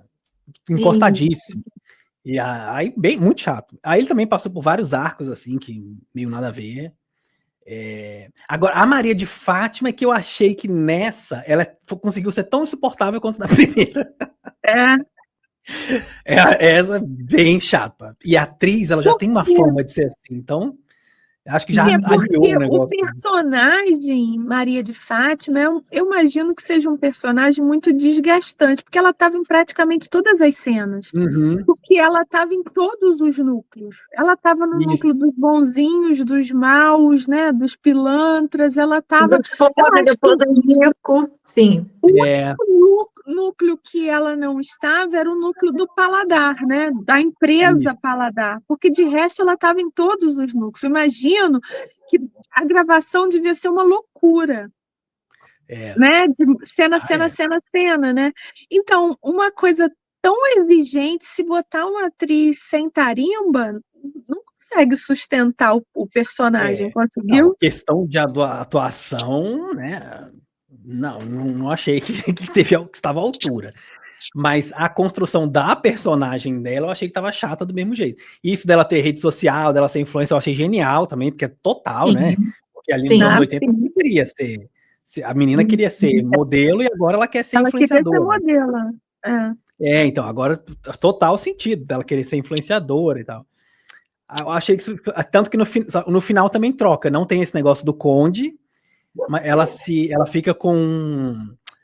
Ih, encostadíssimo. E aí, bem, muito chato. Aí ele também passou por vários arcos, assim, que meio nada a ver. Agora, a Maria de Fátima é que eu achei que nessa ela conseguiu ser tão insuportável quanto na primeira. Essa é bem chata. E a atriz, ela já tem uma fama de ser assim, então acho que já aliou Porque o o negócio. personagem Maria de Fátima, eu imagino que seja um personagem muito desgastante, porque ela estava em praticamente todas as cenas. Uhum. Porque ela estava em todos os núcleos. Ela estava no Isso. núcleo dos bonzinhos, dos maus, né, dos pilantras. Ela estava. dos pobres, depois do rico. Sim. O núcleo que ela não estava era o núcleo do Paladar, né? Da empresa Isso. Paladar, porque de resto ela estava em todos os núcleos. Eu imagino que a gravação devia ser uma loucura, né? De cena, né? Então, uma coisa tão exigente, se botar uma atriz sem tarimba, não consegue sustentar o personagem, Não, conseguiu? questão de atuação, né? Não achei que estava à altura. Mas a construção da personagem dela, eu achei que estava chata do mesmo jeito. Isso dela ter rede social, dela ser influencer, eu achei genial também, porque é total, né? Porque ali nos Sim. anos 80 ela queria ser. A menina queria ser modelo e agora ela quer ser Ela queria ser influenciadora. modelo. Então, agora total sentido dela querer ser influenciadora e tal. Eu achei que tanto que no final também troca, não tem esse negócio do Conde, mas ela fica com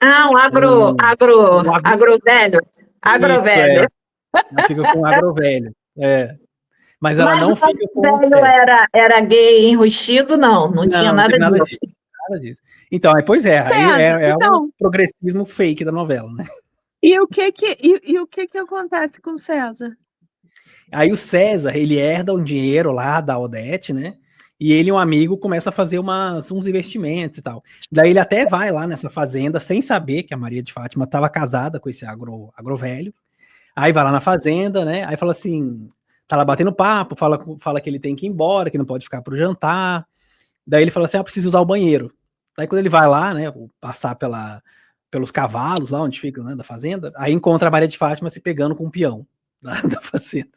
O agrovelho. isso, Agrovelho. ela fica com o agrovelho. Mas ela Mas o não fica com o agrovelho César. era gay enrustido? Não tinha Não nada tem nada disso. disso. Nada disso. Então, pois aí César, é um então, progressismo fake da novela, né? e o que acontece com o César? Aí o César, ele herda um dinheiro lá da Odete, né? E ele e um amigo começa a fazer uns investimentos e tal. Daí ele até vai lá nessa fazenda sem saber que a Maria de Fátima estava casada com esse agrovelho. Aí vai lá na fazenda, né? Aí fala assim, tá lá batendo papo, fala que ele tem que ir embora, que não pode ficar pro jantar. Daí ele fala assim, preciso usar o banheiro. Daí quando ele vai lá, né, passar pelos cavalos lá onde fica, né, da fazenda, aí encontra a Maria de Fátima se pegando com um peão da fazenda.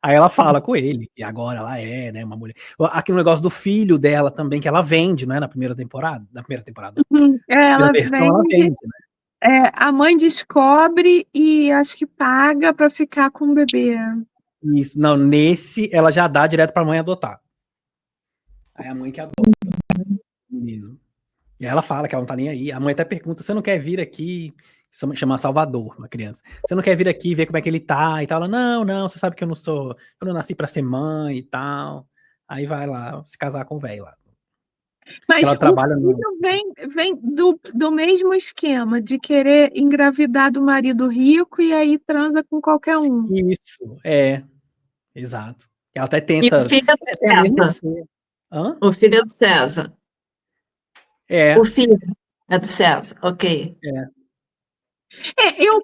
Aí ela fala com ele, e agora ela é, né, uma mulher. Aqui no negócio do filho dela também, que ela vende, né, na primeira temporada. Na primeira Ela versão, ela vende, vende, né? a mãe descobre e acho que paga para ficar com o bebê. Isso. Não, nesse ela já dá direto pra mãe adotar. Aí a mãe que adota o menino. E ela fala que ela não tá nem aí. A mãe até pergunta: você não quer vir aqui? Chama Salvador, uma criança. Você não quer vir aqui ver como é que ele tá e tal? Ela, não, você sabe que eu não nasci pra ser mãe e tal. Aí vai lá se casar com o velho lá. Mas Ela o trabalha filho vem do mesmo esquema de querer engravidar do marido rico e aí transa com qualquer um. Isso, exato. Ela até E tenta. o filho é do É a mesma César. cena. Hã? O filho é do César. É. O filho é do César, ok.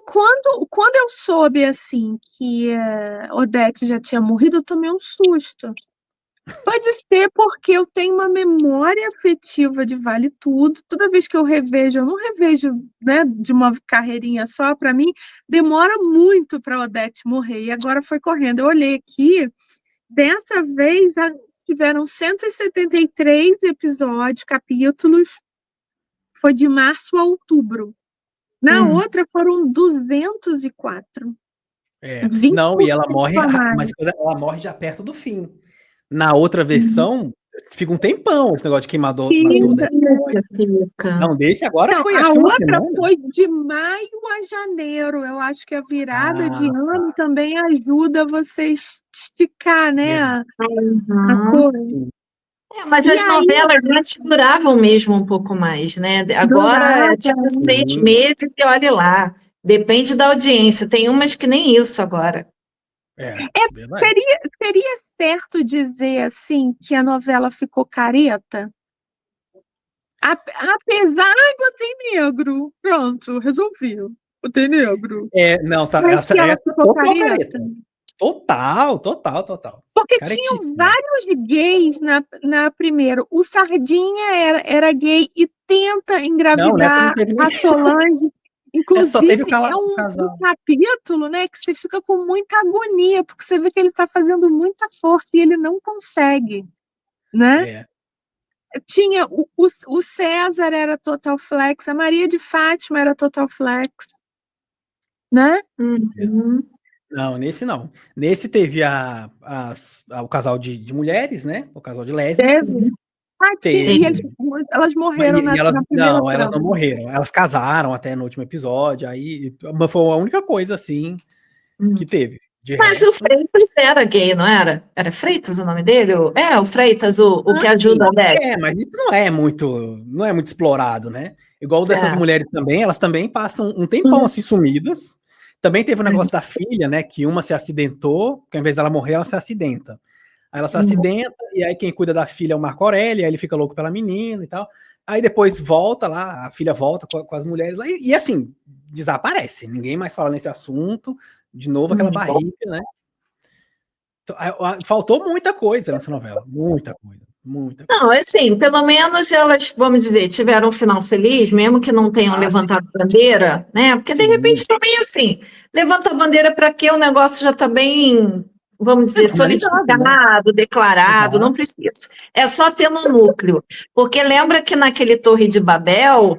Quando eu soube assim que Odete já tinha morrido, eu tomei um susto. Pode ser porque eu tenho uma memória afetiva de Vale Tudo. Toda vez que eu revejo, eu não revejo, né, de uma carreirinha só. Para mim, demora muito para Odete morrer. E agora foi correndo. Eu olhei aqui, dessa vez tiveram 173 episódios, capítulos. Foi de março a outubro. Na outra foram 204. Não, e ela 20% morre, a mais. mas ela morre já perto do fim. Na outra versão, fica um tempão esse negócio de quem matou Odete. Não, desse agora Não, foi, a acho que uma outra semana. foi de maio a janeiro. Eu acho que a virada de tá. ano também ajuda você esticar, né, a coisa. Sim. Mas E as aí, novelas antes duravam mesmo um pouco mais, né? Agora é tipo 6 meses e olhe lá. Depende da audiência. Tem umas que nem isso agora. Verdade. seria certo dizer assim que a novela ficou careta? Apesar, botei negro. Pronto, resolvi. Botei negro. Não, tá. Mas que ela Essa ficou total careta. careta. Total. Porque tinham Caretíssima. vários gays na primeira. O Sardinha era gay e tenta Não, engravidar nessa não teve a Solange. Essa só teve Inclusive, é o um casal. capítulo, né, que você fica com muita agonia, porque você vê que ele está fazendo muita força e ele não consegue, né? Tinha o César era total flex, a Maria de Fátima era total flex, né? Não, nesse não. Nesse teve o casal de mulheres, né? O casal de lésbicas. Tinha, e elas morreram E elas, na primeira não, elas não trama. morreram. Elas casaram até no último episódio. Aí foi a única coisa assim que teve. Mas o Freitas era gay, não era? Era Freitas o nome dele? O Freitas, o que ajuda a Odete. Mas isso não é muito explorado, né? Igual dessas Certo. mulheres também, elas também passam um tempão assim sumidas. Também teve o negócio da filha, né? Que uma se acidentou, que ao invés dela morrer, ela se acidenta. Aí ela se acidenta, e aí quem cuida da filha é o Marco Aurélio, aí ele fica louco pela menina e tal. Aí depois volta lá, a filha volta com as mulheres lá, e assim, desaparece. Ninguém mais fala nesse assunto. De novo, aquela barriga, né? Faltou muita coisa nessa novela. Muita coisa. Não, assim, pelo menos elas, vamos dizer, tiveram um final feliz, mesmo que não tenham levantado bandeira, né? Porque de repente também assim, levanta a bandeira para que o negócio já está bem, vamos dizer, solidificado, declarado, não precisa. É só ter no núcleo. Porque lembra que naquele Torre de Babel,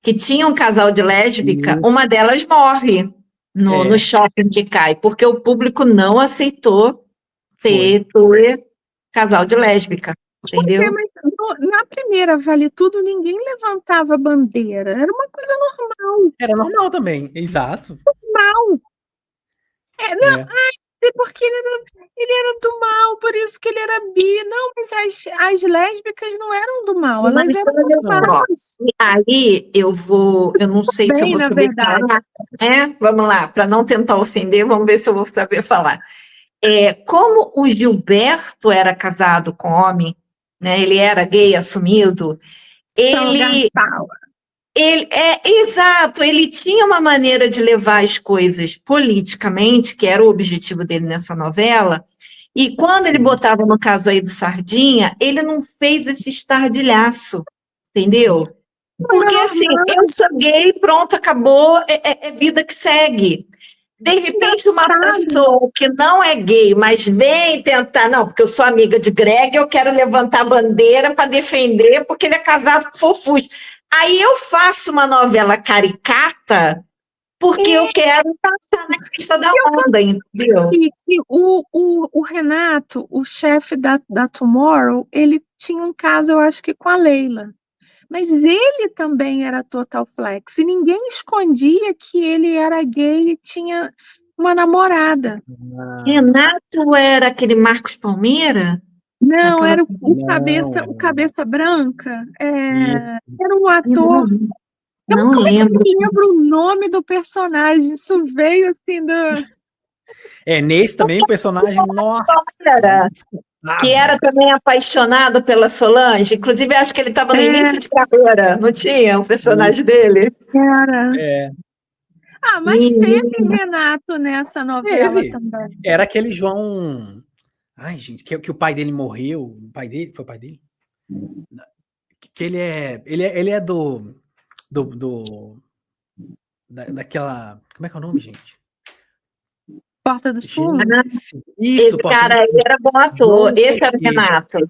que tinha um casal de lésbica, uma delas morre no shopping que cai, porque o público não aceitou ter casal de lésbica. Entendeu? Mas na primeira Vale Tudo, ninguém levantava bandeira. Era uma coisa normal. Era normal também, exato. Normal. Porque ele era do mal, por isso que ele era bi. Não, mas as lésbicas não eram do mal, elas eram do mal. E aí eu não sei se eu vou saber falar. Vamos lá, para não tentar ofender, vamos ver se eu vou saber falar. Como o Gilberto era casado com homem, né, ele era gay assumido, exato, ele tinha uma maneira de levar as coisas politicamente, que era o objetivo dele nessa novela, e quando ele botava no caso aí do Sardinha, ele não fez esse estardilhaço, entendeu? Porque assim, eu sou gay, pronto, acabou, é vida que segue. De repente, uma pessoa que não é gay, mas vem tentar, não, porque eu sou amiga de Greg, eu quero levantar a bandeira para defender, porque ele é casado com Fofuz. Aí eu faço uma novela caricata porque eu quero estar na crista da onda, entendeu? E o Renato, o chefe da Tomorrow, ele tinha um caso, eu acho que com a Leila. Mas ele também era total flex. E ninguém escondia que ele era gay e tinha uma namorada. Renato era aquele Marcos Palmeira? Não, era Não, o cabeça branca. Isso. Era um ator. Não Como é que eu lembro. me lembro o nome do personagem? Isso veio assim do. Nesse também o personagem, nossa, Era. indiscutível. Que era também apaixonado pela Solange. Inclusive, acho que ele estava no início de carreira, não tinha o personagem dele? Era. É, Ah, mas teve Renato nessa novela teve. também. Era aquele João. Ai, gente, que o pai dele morreu. O pai dele? Foi o pai dele? Que ele é daquela. Como é que é o nome, gente? Porta dos Fundos. Gente, isso, Esse cara aí era bom ator. Esse era o Renato.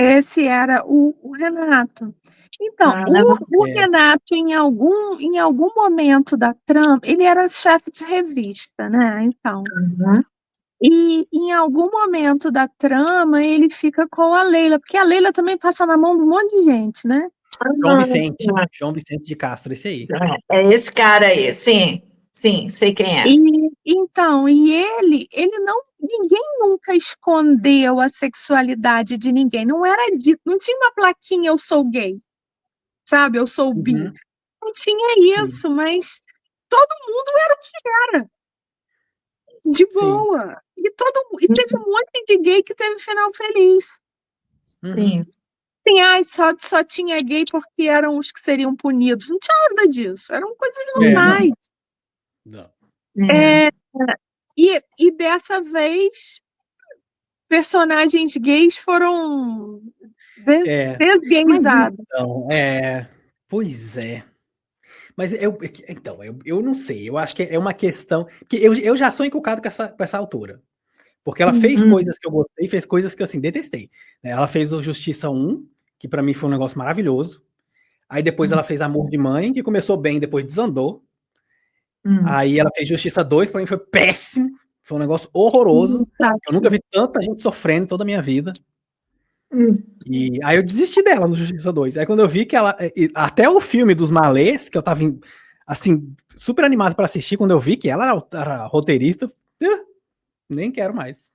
Esse era o Renato. Então, o Renato, em algum momento da trama, ele era chefe de revista, né? Então. E em algum momento da trama, ele fica com a Leila, porque a Leila também passa na mão de um monte de gente, né? João Vicente de Castro, esse aí. É esse cara aí, sim, sei quem é. Ele não, ninguém nunca escondeu a sexualidade de ninguém, não tinha uma plaquinha, eu sou gay, sabe, eu sou bi, não tinha isso, sim. Mas todo mundo era o que era, de boa, e teve um monte de gay que teve final feliz. Sim. Só tinha gay porque eram os que seriam punidos. Não tinha nada disso. Eram coisas normais. E dessa vez, personagens gays foram desgayizados. Pois é. Mas eu não sei. Eu acho que é uma questão que eu já sou encucado com essa autora. Porque ela fez coisas que eu gostei, fez coisas que eu, assim, detestei. Ela fez o Justiça 1, que pra mim foi um negócio maravilhoso. Aí depois ela fez Amor de Mãe, que começou bem, depois desandou. Aí ela fez Justiça 2, pra mim foi péssimo. Foi um negócio horroroso. Eu nunca vi tanta gente sofrendo em toda a minha vida. E aí eu desisti dela no Justiça 2. Aí quando eu vi que ela... Até o filme dos Malês, que eu tava, assim, super animado pra assistir, quando eu vi que ela era roteirista, nem quero mais.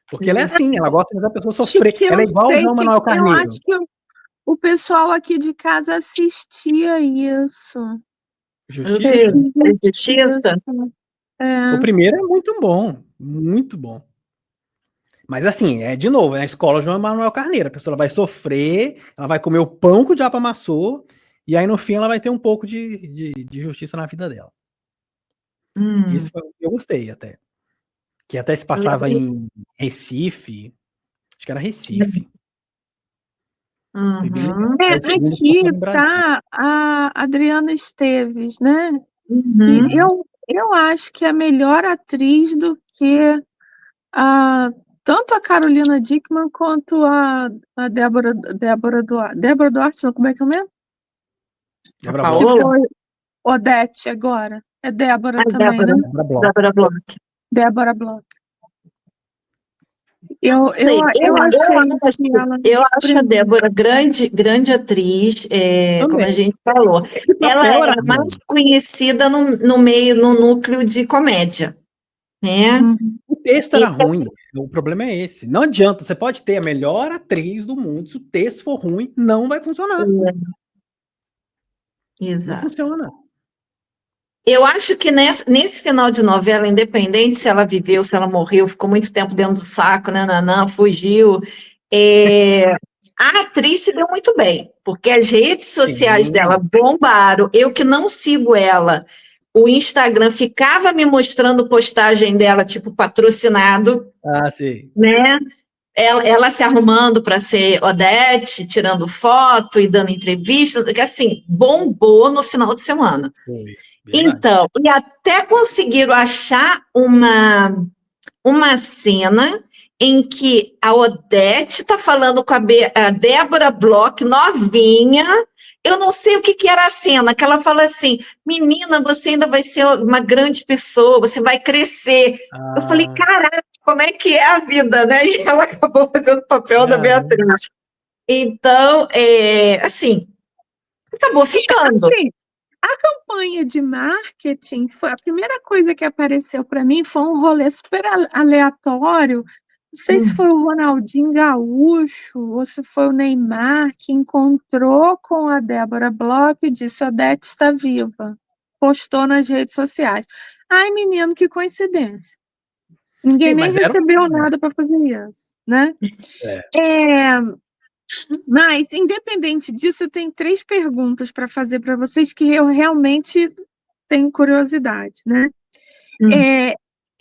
Porque ela é assim, ela gosta de ver a pessoa sofrer. Ela é igual o João Manuel Carneiro. Eu acho que o pessoal aqui de casa assistia isso. Justiça? Justiça? O primeiro é muito bom, muito bom. Mas assim, de novo, na escola João Manuel Carneiro, a pessoa vai sofrer, ela vai comer o pão que o diabo amassou, e aí no fim ela vai ter um pouco de justiça na vida dela. Isso eu gostei até. Que até se passava em Recife, acho que era Recife. Aqui tá a Adriana Esteves, né? Eu acho que é melhor atriz do que tanto a Carolina Dickman quanto a Débora Duarte. Débora Duarte, não, como é que é mesmo? Débora Que foi Odete agora. É Débora também, né? Débora Bloch. Débora Bloch. Eu acho a Débora grande atriz, como a gente falou. Ela era mais conhecida no núcleo de comédia, né? O texto era ruim, o problema é esse. Não adianta, você pode ter a melhor atriz do mundo, se o texto for ruim, não vai funcionar. Exato. Não funciona. Eu acho que nesse final de novela, independente se ela viveu, se ela morreu, ficou muito tempo dentro do saco, né, fugiu, a atriz se deu muito bem, porque as redes sociais dela bombaram. Eu que não sigo ela, o Instagram ficava me mostrando postagem dela, tipo, patrocinado. Sim. Né? Ela se arrumando para ser Odete, tirando foto e dando entrevista, que assim, bombou no final de semana. Então, e até conseguiram achar uma cena em que a Odete está falando com a Débora Bloch, novinha, Eu não sei o que era a cena, que ela fala assim, menina, você ainda vai ser uma grande pessoa, você vai crescer. Eu falei, caraca, como é que é a vida, né? E ela acabou fazendo o papel da Beatriz. Então, assim, acabou ficando. Assim, a campanha de marketing, a primeira coisa que apareceu para mim foi um rolê super aleatório. Não sei se foi o Ronaldinho Gaúcho ou se foi o Neymar que encontrou com a Débora Bloch e disse: Odete está viva. Postou nas redes sociais. Ai, menino, que coincidência. Ninguém nem recebeu nada para fazer isso, né? Mas, independente disso, eu tenho 3 perguntas para fazer para vocês que eu realmente tenho curiosidade, né?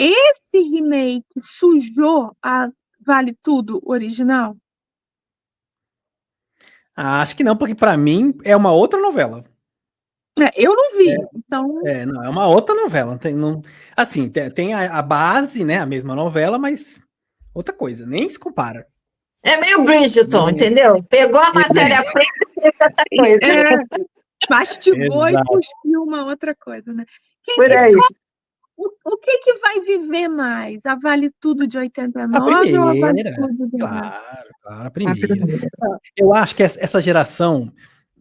Esse remake sujou a Vale Tudo original? Acho que não, porque para mim é uma outra novela. Eu não vi, então... Não, é uma outra novela. Assim, tem a base, né, a mesma novela, mas outra coisa, nem se compara. É meio Bridgerton, entendeu? Pegou a matéria-prima e fez outra coisa. Mastigou e cuspiu uma outra coisa, né? Por aí. O que vai viver mais? A Vale Tudo de 89 a primeira, ou a Vale Tudo de... Claro, a primeira. Eu acho que essa geração...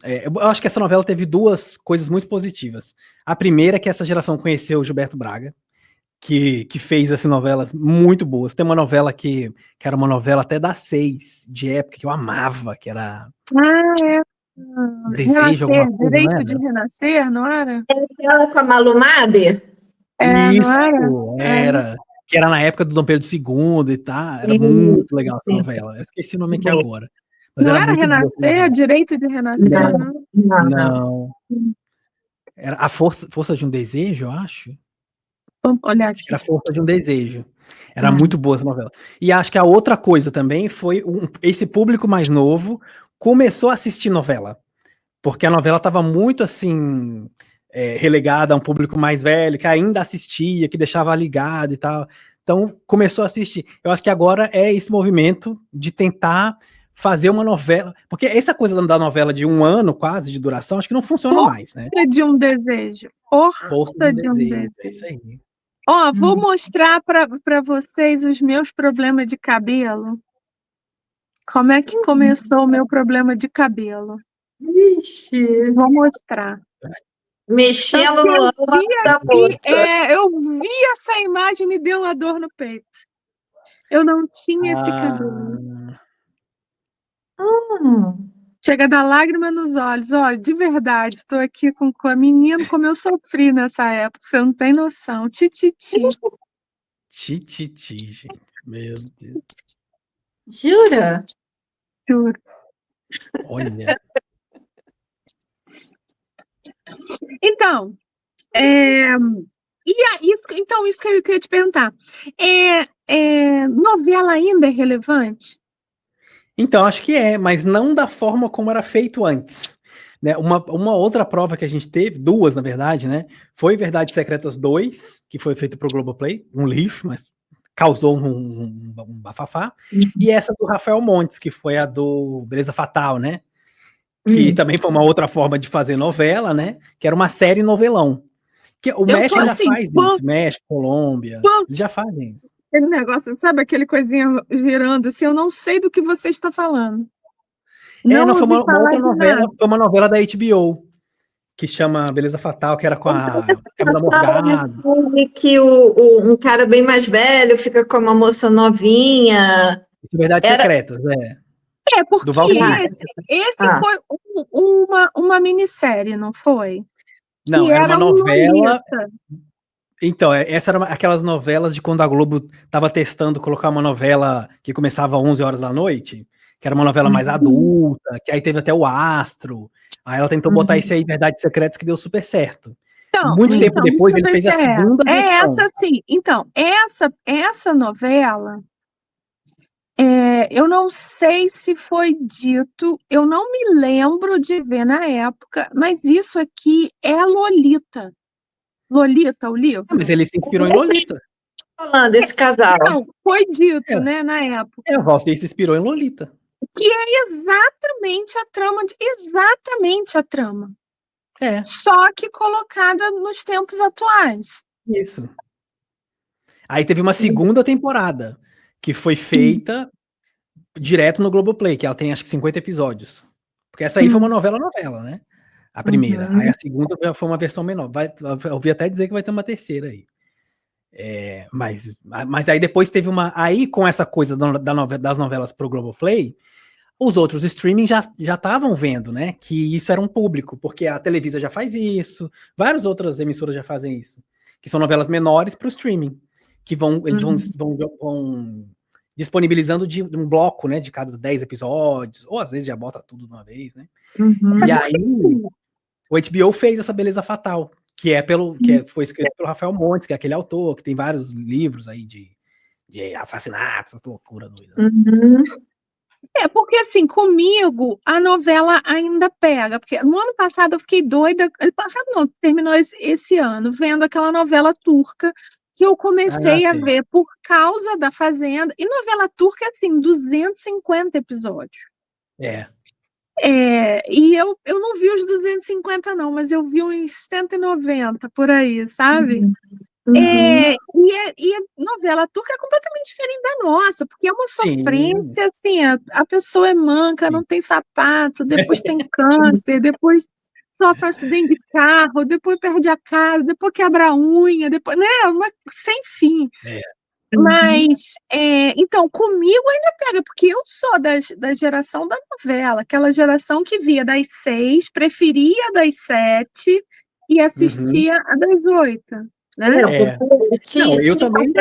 eu acho que essa novela teve 2 coisas muito positivas. A primeira é que essa geração conheceu o Gilberto Braga, que fez assim, novelas muito boas. Tem uma novela que era uma novela até das 6, de época, que eu amava, que era... Desejo, Renascer, alguma coisa, Direito de Renascer, não era? Ela com a Malu Mader? Não era. Que era na época do Dom Pedro II e tal. Era muito legal essa novela. Eu esqueci o nome aqui agora. Mas não era muito Renascer, boa. Direito de Renascer, não. Era A Força de um Desejo, eu acho. Vamos olhar aqui. Era A Força de um Desejo. Era muito boa essa novela. E acho que a outra coisa também foi esse público mais novo começou a assistir novela. Porque a novela estava muito assim... relegada a um público mais velho, que ainda assistia, que deixava ligado e tal. Então, começou a assistir. Eu acho que agora é esse movimento de tentar fazer uma novela, porque essa coisa da novela de 1 ano quase de duração, acho que não funciona mais, né? Força de um Desejo. Força de um Desejo. É isso aí. Vou mostrar para vocês os meus problemas de cabelo. Como é que começou o meu problema de cabelo? Ixi. Vou mostrar. Mexendo no âmago da moça. Eu vi essa imagem e me deu uma dor no peito. Eu não tinha esse cabelo. Chega a dar lágrima nos olhos. De verdade, estou aqui com a menina, como eu sofri nessa época. Você não tem noção. Tititi. Tititi, gente. Meu Deus. Jura? Juro. Olha. Então, isso que eu queria te perguntar. Novela ainda é relevante? Então, acho que mas não da forma como era feito antes. Né? Uma outra prova que a gente teve, 2, na verdade, né? Foi Verdades Secretas 2, que foi feito pro Globoplay, um lixo, mas causou um bafafá. E essa do Rafael Montes, que foi a do Beleza Fatal, né? Que também foi uma outra forma de fazer novela, né? Que era uma série novelão. Que o México já faz isso, México, Colômbia, eles já fazem isso. Aquele negócio, sabe aquele coisinha girando assim, eu não sei do que você está falando. Não foi uma outra novela, foi uma novela da HBO, que chama Beleza Fatal, que era com a Camila Morgado. Que um cara bem mais velho fica com uma moça novinha. Verdades Secretas, porque esse foi uma minissérie, não foi? Não, era uma novela... Então, essa era aquelas novelas de quando a Globo estava testando colocar uma novela que começava às 11 horas da noite, que era uma novela mais adulta, que aí teve até o Astro. Aí ela tentou botar esse aí, Verdades Secretas, que deu super certo. Muito tempo depois ele fez a segunda versão. Essa sim. Então, essa novela, eu não sei se foi dito, eu não me lembro de ver na época, mas isso aqui é Lolita. Lolita, o livro? Mas ele se inspirou em Lolita. Falando desse casal. Não, foi dito, né, na época. O Valsir se inspirou em Lolita. Que é exatamente a trama. É, Só que colocada nos tempos atuais. isso. Aí teve uma segunda temporada, que foi feita direto no Globoplay, que ela tem acho que 50 episódios. Porque essa aí foi uma novela, né? A primeira. Aí a segunda foi uma versão menor. Eu ouvi até dizer que vai ter uma terceira aí. Mas aí depois teve uma. Aí com essa coisa das novelas pro Globoplay, os outros streaming já estavam vendo, né? Que isso era um público, porque a Televisa já faz isso, várias outras emissoras já fazem isso, que são novelas menores para o streaming, que eles vão disponibilizando de um bloco, né? De cada 10 episódios, ou às vezes já bota tudo de uma vez, né? E aí o HBO fez essa Beleza Fatal, que foi escrito pelo Rafael Montes, que é aquele autor que tem vários livros aí de assassinatos, essa loucura doida. Porque assim, comigo a novela ainda pega, porque no ano passado eu fiquei doida, passado não, terminou esse ano, vendo aquela novela turca que eu comecei a ver por causa da Fazenda, e novela turca é assim, 250 episódios. E eu não vi os 250 não, mas eu vi uns 190 por aí, sabe? E a novela turca é completamente diferente da nossa, porque é uma sofrência, assim, a pessoa é manca, não tem sapato, depois tem câncer, depois sofre um acidente de carro, depois perde a casa, depois quebra a unha, depois, né, sem fim. Mas, então, comigo ainda pega, porque eu sou da geração da novela, aquela geração que via das 6, preferia das 7 e assistia a das 8. Né? Eu também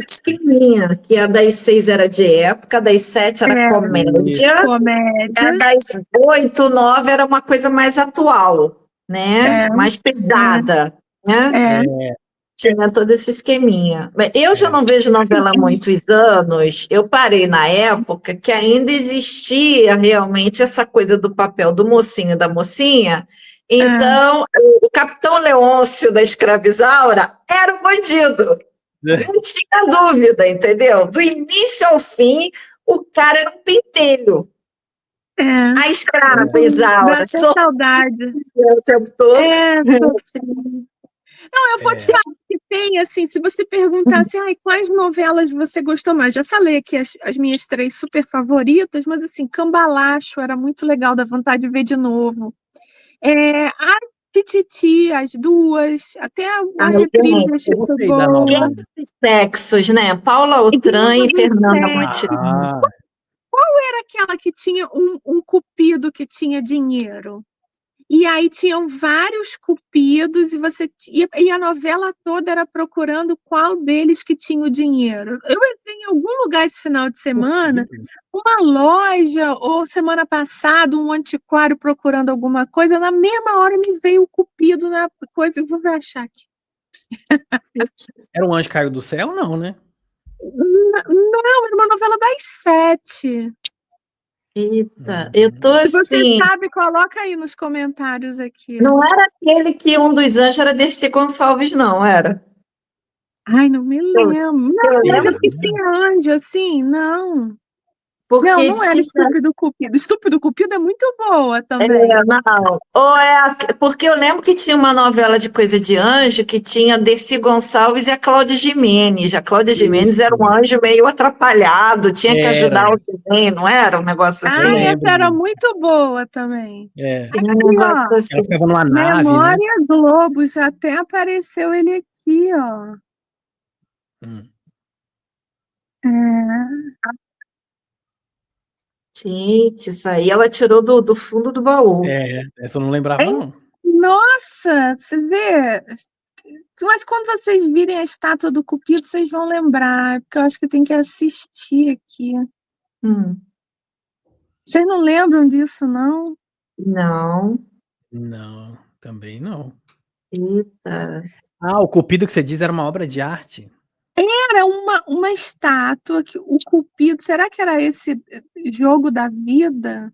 esqueminha, que a das 6 era de época, a das 7 era comédia, a das 8, 9 era uma coisa mais atual, né? Mais pesada, né? Tinha todo esse esqueminha. Eu já não vejo novela há muitos anos, eu parei na época que ainda existia realmente essa coisa do papel do mocinho e da mocinha. Então, o Capitão Leôncio da Escravizaura era o bandido. Não tinha dúvida, entendeu? Do início ao fim, o cara era um pentelho. A escrava, Isaura. Dá saudade. O tempo todo. Sofri. Não, eu vou te falar que tem, assim, se você perguntasse, quais novelas você gostou mais? Já falei aqui as minhas 3 super favoritas, mas, assim, Cambalacho era muito legal, dá vontade de ver de novo. A Tititi, as 2, até a reprise achei boa. Sexos, né? Paula Outram e Fernanda Montenegro. Qual era aquela que tinha um cupido que tinha dinheiro? E aí tinham vários cupidos e a novela toda era procurando qual deles que tinha o dinheiro. Eu entrei em algum lugar esse final de semana, uma loja, ou semana passada, um antiquário procurando alguma coisa, na mesma hora me veio o cupido na coisa, eu vou achar aqui. Era um anjo caiu do céu? Não, né? Não, era uma novela das 7. Eita, eu tô assim... Se você sabe, coloca aí nos comentários aqui. Não era aquele que um dos anjos era Dercy Gonçalves, não, era? Ai, não me lembro. Não, mas é porque tinha anjo, assim, não. Porque não era Estúpido Cupido. Estúpido Cupido é muito boa também. Não. Porque eu lembro que tinha uma novela de coisa de anjo que tinha Dercy Gonçalves e a Cláudia Gimenez. A Cláudia Gimenez era um anjo meio atrapalhado, tinha que ajudar alguém, não era um negócio assim? Essa era muito boa também. Tinha um negócio assim. Ela ficava numa nave, Memória né? Globo, já até apareceu ele aqui, ó. Gente, isso aí ela tirou do fundo do baú. Essa eu não lembrava, não. Nossa, você vê. Mas quando vocês virem a estátua do Cupido, vocês vão lembrar, porque eu acho que tem que assistir aqui. Vocês não lembram disso, não? Não. Não, também não. Eita. O Cupido que você diz era uma obra de arte? Era uma estátua que o Cupido, será que era esse jogo da vida?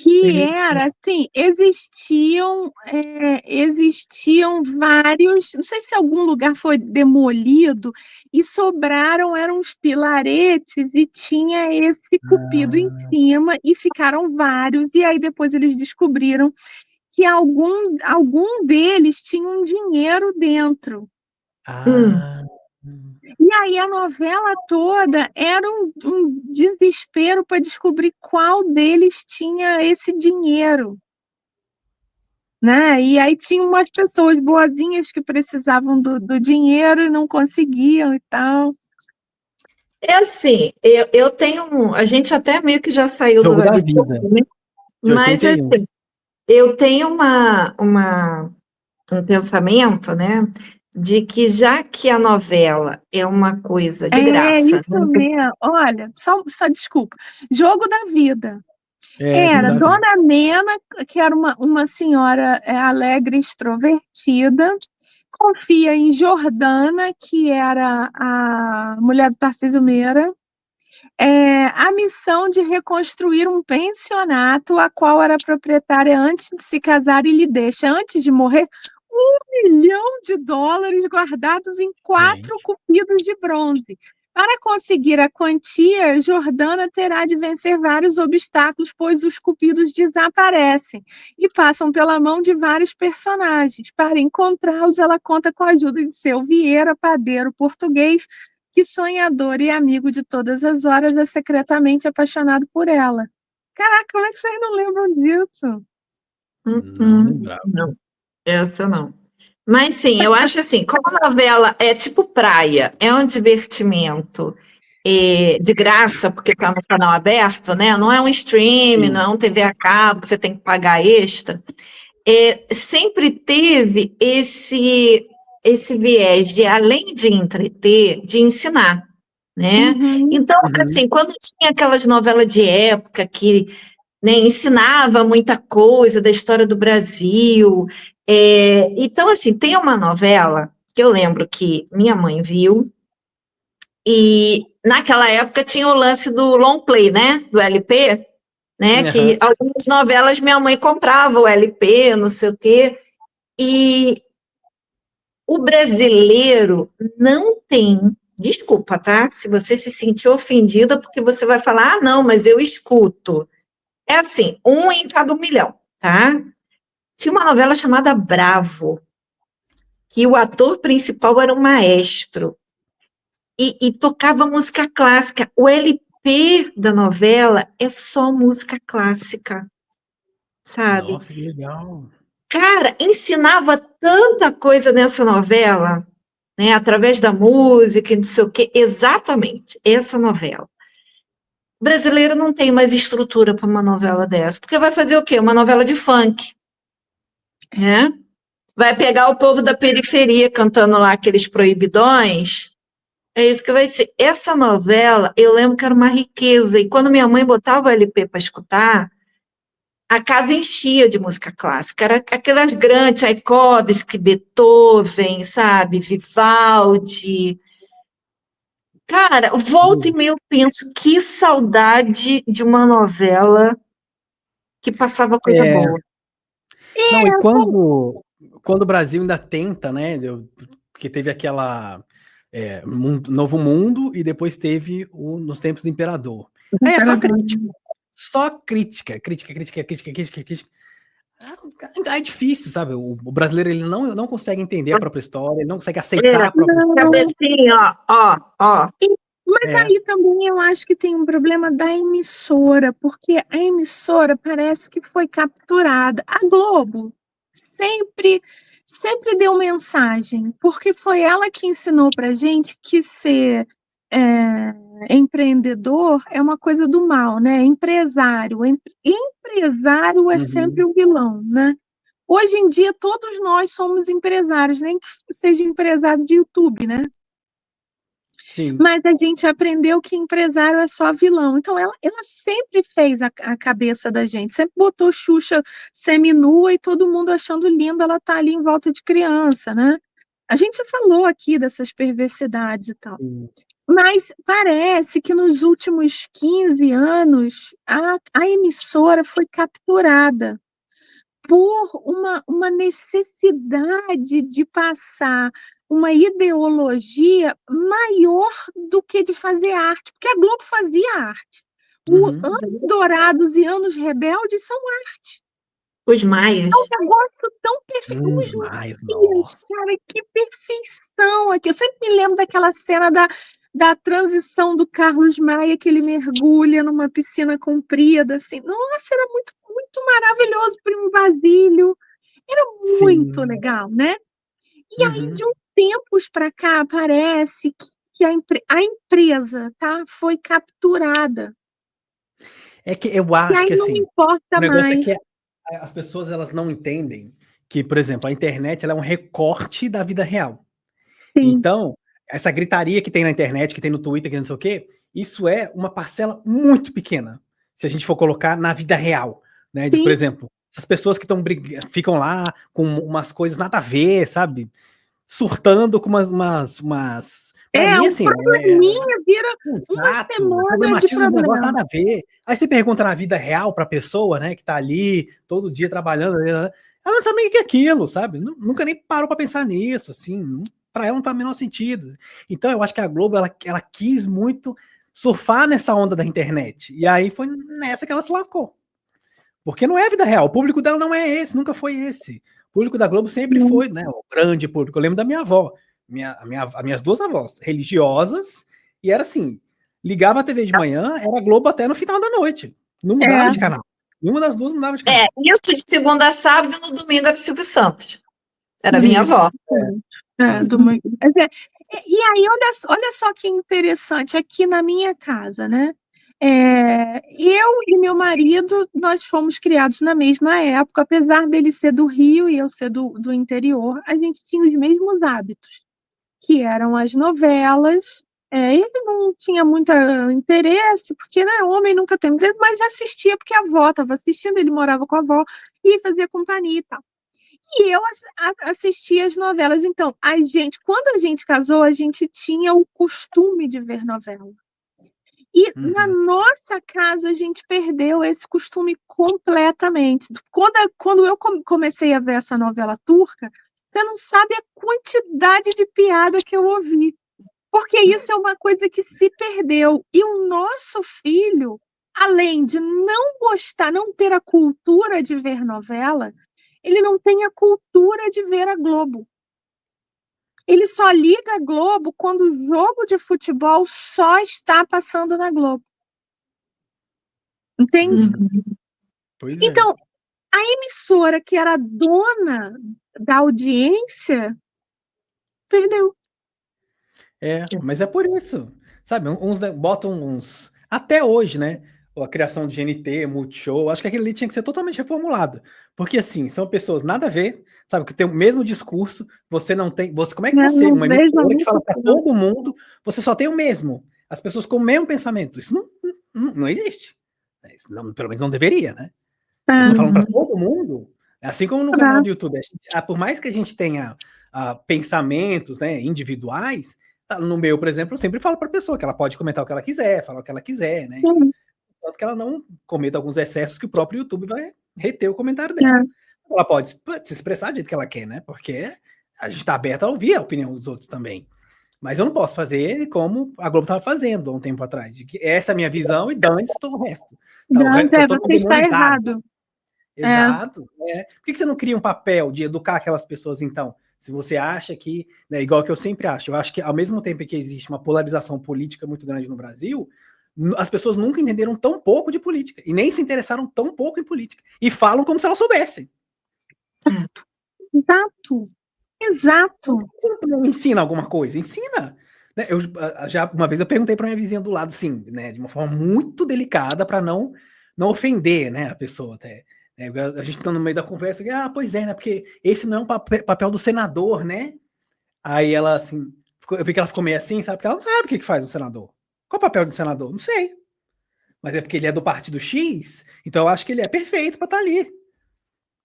que era assim, existiam vários, não sei se algum lugar foi demolido e sobraram, eram uns pilaretes e tinha esse cupido em cima e ficaram vários, e aí depois eles descobriram que algum deles tinha um dinheiro dentro. E aí a novela toda era um desespero para descobrir qual deles tinha esse dinheiro, né? E aí tinha umas pessoas boazinhas que precisavam do dinheiro e não conseguiam e tal. É assim, eu tenho, a gente até meio que já saiu Jogo do da webtoon, Vida, né? de Mas 81. assim, eu tenho um pensamento, né, de que já que a novela é uma coisa de É graça, isso né? mesmo. Olha, só desculpa. Jogo da Vida. Jogo Era da Vida. Dona Mena, que era uma senhora alegre, extrovertida, confia em Jordana, que era a mulher do Tarcísio Meira, a missão de reconstruir um pensionato, a qual era proprietária antes de se casar e lhe deixa, antes de morrer, $1 milhão guardados em 4 Gente. cupidos de bronze. Para conseguir a quantia, Jordana terá de vencer vários obstáculos, pois os cupidos desaparecem e passam pela mão de vários personagens. Para encontrá-los, ela conta com a ajuda de seu Vieira, padeiro português, que sonhador e amigo de todas as horas é secretamente apaixonado por ela. Caraca, como é que vocês não lembram disso? Não lembrava. Não, essa não. Mas sim, eu acho assim, como a novela é tipo praia, é um divertimento de graça, porque está no canal aberto, né? Não é um stream, não é um TV a cabo que você tem que pagar extra. Sempre teve esse viés de, além de entreter, de ensinar, né? Então, assim, quando tinha aquelas novelas de época que, né, ensinava muita coisa da história do Brasil. Então, assim, tem uma novela que eu lembro que minha mãe viu, e naquela época tinha o lance do long play, né? Do LP, né? Que algumas novelas minha mãe comprava o LP, não sei o quê. E o brasileiro não tem, desculpa, tá? Se você se sentir ofendida, porque você vai falar, ah, não, mas eu escuto. É assim, 1 em cada 1 milhão, tá? Tinha uma novela chamada Bravo, que o ator principal era um maestro e tocava música clássica. O LP da novela é só música clássica, sabe? Nossa, que legal. Cara, ensinava tanta coisa nessa novela, né? Através da música e não sei o quê. Exatamente, essa novela. O brasileiro não tem mais estrutura para uma novela dessa, porque vai fazer o quê? Uma novela de funk, né? Vai pegar o povo da periferia cantando lá aqueles proibidões. É isso que vai ser. Essa novela, eu lembro que era uma riqueza. E quando minha mãe botava o LP para escutar, a casa enchia de música clássica. Era aquelas grandes, Tchaikovsky, Beethoven, sabe? Vivaldi. Cara, volta e meia eu penso, que saudade de uma novela que passava coisa boa. Não, e quando o Brasil ainda tenta, né? Porque teve aquela Novo Mundo e depois teve Nos Tempos do Imperador. Aí é só crítica. Só crítica. É difícil, sabe? O brasileiro ele não consegue entender a própria história, ele não consegue aceitar a própria Cabecinha, ó. Mas aí também eu acho que tem um problema da emissora, porque a emissora parece que foi capturada. A Globo sempre deu mensagem, porque foi ela que ensinou pra gente que ser empreendedor é uma coisa do mal, né? Empresário. Empresário é sempre o vilão, né? Hoje em dia, todos nós somos empresários, nem que seja empresário de YouTube, né? Sim. Mas a gente aprendeu que empresário é só vilão. Então, ela sempre fez a cabeça da gente, sempre botou Xuxa seminua e todo mundo achando lindo ela tá ali em volta de criança, né? A gente já falou aqui dessas perversidades e tal. Sim. Mas parece que nos últimos 15 anos a emissora foi capturada por uma necessidade de passar uma ideologia maior do que de fazer arte, porque a Globo fazia arte. Anos Dourados e Anos Rebeldes são arte. Os maias. É um negócio tão perfeito. Os maias, nossa. Cara, que perfeição aqui. Eu sempre me lembro daquela cena da transição do Carlos Maia, que ele mergulha numa piscina comprida, assim. Nossa, era muito, muito maravilhoso, Primo Basílio. Era muito legal, né? E aí, de uns tempos para cá, parece que a empresa, tá, foi capturada. É que eu E acho aí que não assim, importa o negócio é mais. que as pessoas elas não entendem que, por exemplo, a internet ela é um recorte da vida real. Sim. Então, essa gritaria que tem na internet, que tem no Twitter, que não sei o quê, isso é uma parcela muito pequena, se a gente for colocar na vida real, né? Por exemplo, essas pessoas que ficam lá com umas coisas nada a ver, sabe? Surtando com umas pra mim, Um assim, probleminha vira uma exato, semana de problematiza um negócio problema. nada a ver. Aí você pergunta na vida real pra pessoa, né, que tá ali todo dia trabalhando, ela não sabe nem o que é aquilo, sabe? Nunca nem parou pra pensar nisso, assim, pra ela não faz o menor sentido. Então eu acho que a Globo, ela quis muito surfar nessa onda da internet, e aí foi nessa que ela se lascou. Porque não é a vida real, o público dela não é esse, nunca foi esse. O público da Globo sempre foi, né, o grande público. Eu lembro da minha avó, as minhas duas avós, religiosas, e era assim, ligava a TV de manhã, era Globo até no final da noite. Não mudava de canal. Nenhuma das duas mudava de canal. Isso de segunda a sábado, no domingo era Silvio Santos. Era minha avó. E aí, olha só que interessante, aqui na minha casa, né? Eu e meu marido, nós fomos criados na mesma época, apesar dele ser do Rio e eu ser do interior, a gente tinha os mesmos hábitos, que eram as novelas. Ele não tinha muito interesse, porque, né, homem nunca tem interesse, mas assistia porque a avó estava assistindo, ele morava com a avó e fazia companhia e tal. E eu assistia as novelas. Então, quando a gente casou, a gente tinha o costume de ver novela. E na nossa casa a gente perdeu esse costume completamente. Quando eu comecei a ver essa novela turca, você não sabe a quantidade de piada que eu ouvi. Porque isso é uma coisa que se perdeu. E o nosso filho, além de não gostar, não ter a cultura de ver novela, ele não tem a cultura de ver a Globo. Ele só liga a Globo quando o jogo de futebol só está passando na Globo. Entende? Pois é. Então, a emissora que era dona da audiência perdeu. Mas é por isso. Sabe, botam uns. Até hoje, né? A criação de GNT, Multishow, acho que aquele ali tinha que ser totalmente reformulado. Porque, assim, são pessoas nada a ver, sabe, que tem o mesmo discurso, você não tem. Como é que você, uma emissora que fala para todo mundo, você só tem o mesmo. As pessoas com o mesmo pensamento. Isso não existe. Isso pelo menos não deveria, né? Se eu tô falando para todo mundo, assim como no canal do YouTube, por mais que a gente tenha pensamentos, né, individuais, no meu, por exemplo, eu sempre falo para a pessoa que ela pode comentar o que ela quiser, falar o que ela quiser, né? Tanto que ela não cometa alguns excessos que o próprio YouTube vai reter o comentário dela. Ela pode se expressar do jeito que ela quer, né? Porque a gente está aberto a ouvir a opinião dos outros também. Mas eu não posso fazer como a Globo estava fazendo há um tempo atrás, de que essa é a minha visão e dane-se todo o resto. Você está errado. Exato. Por que você não cria um papel de educar aquelas pessoas, então? Se você acha que, né, igual que eu sempre acho, eu acho que ao mesmo tempo que existe uma polarização política muito grande no Brasil, as pessoas nunca entenderam tão pouco de política e nem se interessaram tão pouco em política. E falam como se elas soubessem. Exato. Você não ensina alguma coisa? Ensina. Né? Uma vez eu perguntei para minha vizinha do lado, assim, né, de uma forma muito delicada para não ofender, né, a pessoa até. A gente tá no meio da conversa, pois é, né? Porque esse não é um papel do senador, né? Aí ela, assim, eu vi que ela ficou meio assim, sabe? Porque ela não sabe o que faz o senador. Qual o papel do senador? Não sei. Mas é porque ele é do partido X, então eu acho que ele é perfeito para estar ali.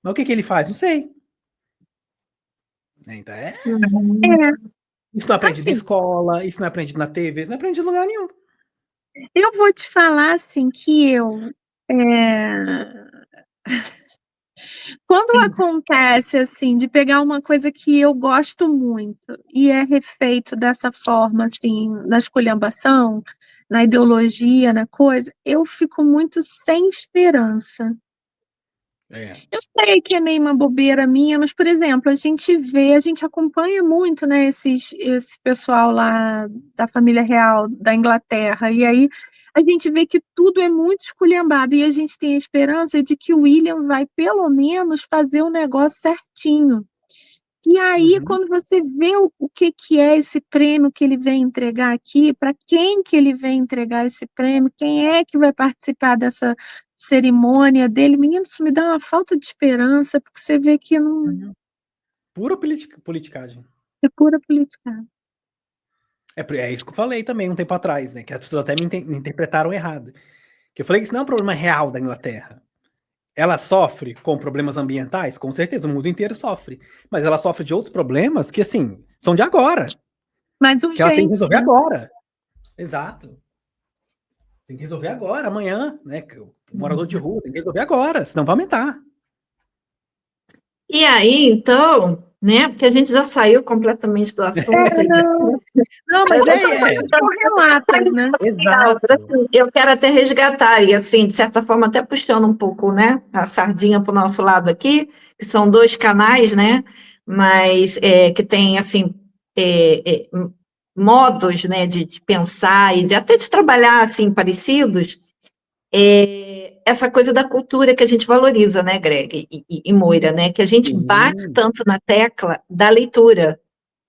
Mas o que ele faz? Não sei. Então isso não é aprendido na Assim, escola, isso não é aprendido na TV, isso não é aprendido em lugar nenhum. eu vou te falar assim que quando acontece assim de pegar uma coisa que eu gosto muito e é refeito dessa forma assim, na esculhambação, na ideologia, na coisa, eu fico muito sem esperança. Eu sei que é meio uma bobeira minha, mas, por exemplo, a gente acompanha muito, né, esse pessoal lá da família real da Inglaterra, e aí a gente vê que tudo é muito esculhambado, e a gente tem a esperança de que o William vai, pelo menos, fazer o negócio certinho. E aí, Uhum. quando você vê o que é esse prêmio que ele vem entregar aqui, para quem que ele vem entregar esse prêmio, quem é que vai participar dessa cerimônia dele, menino, isso me dá uma falta de esperança, porque você vê que não Pura politicagem. é pura política. É isso que eu falei também um tempo atrás, né? Que as pessoas até me interpretaram errado. Que eu falei que isso não é um problema real da Inglaterra. Ela sofre com problemas ambientais? Com certeza, o mundo inteiro sofre. Mas ela sofre de outros problemas que, assim, são de agora. Mas Que ela tem que urgente, resolver né? agora. Exato. Tem que resolver agora, amanhã, né? O morador de rua tem que resolver agora, senão vai aumentar. E aí, então, né, porque a gente já saiu completamente do assunto. Não, mas Correlatas, né? exato. Eu quero até resgatar, e assim, de certa forma, até puxando um pouco, né, a sardinha para o nosso lado aqui, que são 2 canais, né, mas que tem, assim, modos, né, de pensar e até de trabalhar, assim, parecidos, essa coisa da cultura que a gente valoriza, né, Greg e Moira, né, que a gente bate Sim. tanto na tecla da leitura.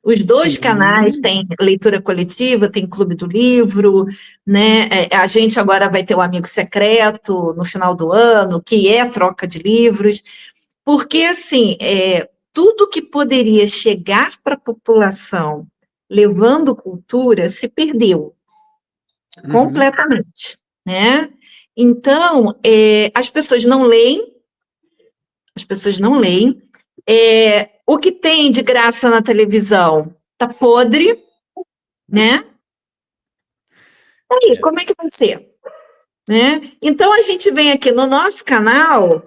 Os 2 Sim. canais têm leitura coletiva, tem Clube do Livro, né? A gente agora vai ter o Amigo Secreto no final do ano, que é troca de livros, porque, assim, tudo que poderia chegar para a população levando cultura se perdeu completamente, né? Então, as pessoas não leem, o que tem de graça na televisão tá podre, né? Aí, como é que vai ser? Né? Então, a gente vem aqui no nosso canal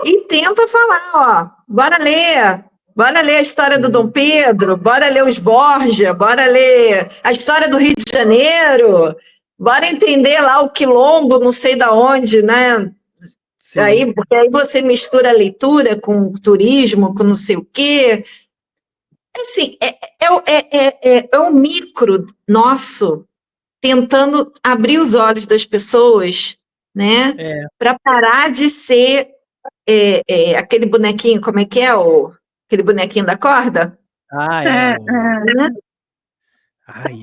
e tenta falar, ó, bora ler a história do Dom Pedro, bora ler os Borgia, bora ler a história do Rio de Janeiro, bora entender lá o quilombo, não sei da onde, né? Aí, porque aí você mistura a leitura com turismo, com não sei o quê. Assim, é um micro nosso tentando abrir os olhos das pessoas, né? Para parar de ser aquele bonequinho, como é que é? Aquele bonequinho da corda?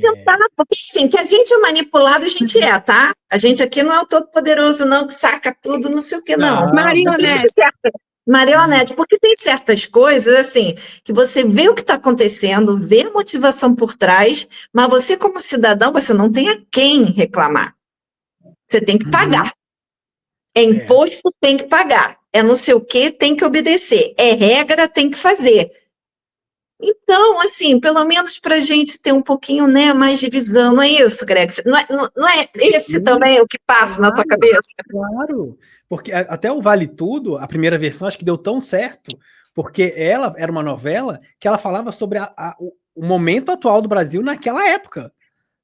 Tentar, porque sim, que a gente é manipulado, a gente tá? A gente aqui não é o todo-poderoso, não, que saca tudo, não sei o que, não. Marionete. Marionete, porque tem certas coisas, assim, que você vê o que está acontecendo, vê a motivação por trás, mas você, como cidadão, você não tem a quem reclamar. Você tem que pagar. É imposto, tem que pagar. É não sei o que, tem que obedecer. É regra, tem que fazer. Então, assim, pelo menos para a gente ter um pouquinho, né, mais de visão, não é isso, Greg? Não é esse também o que passa na tua cabeça? Claro, porque até o Vale Tudo, a primeira versão, acho que deu tão certo, porque ela era uma novela que ela falava sobre o momento atual do Brasil naquela época.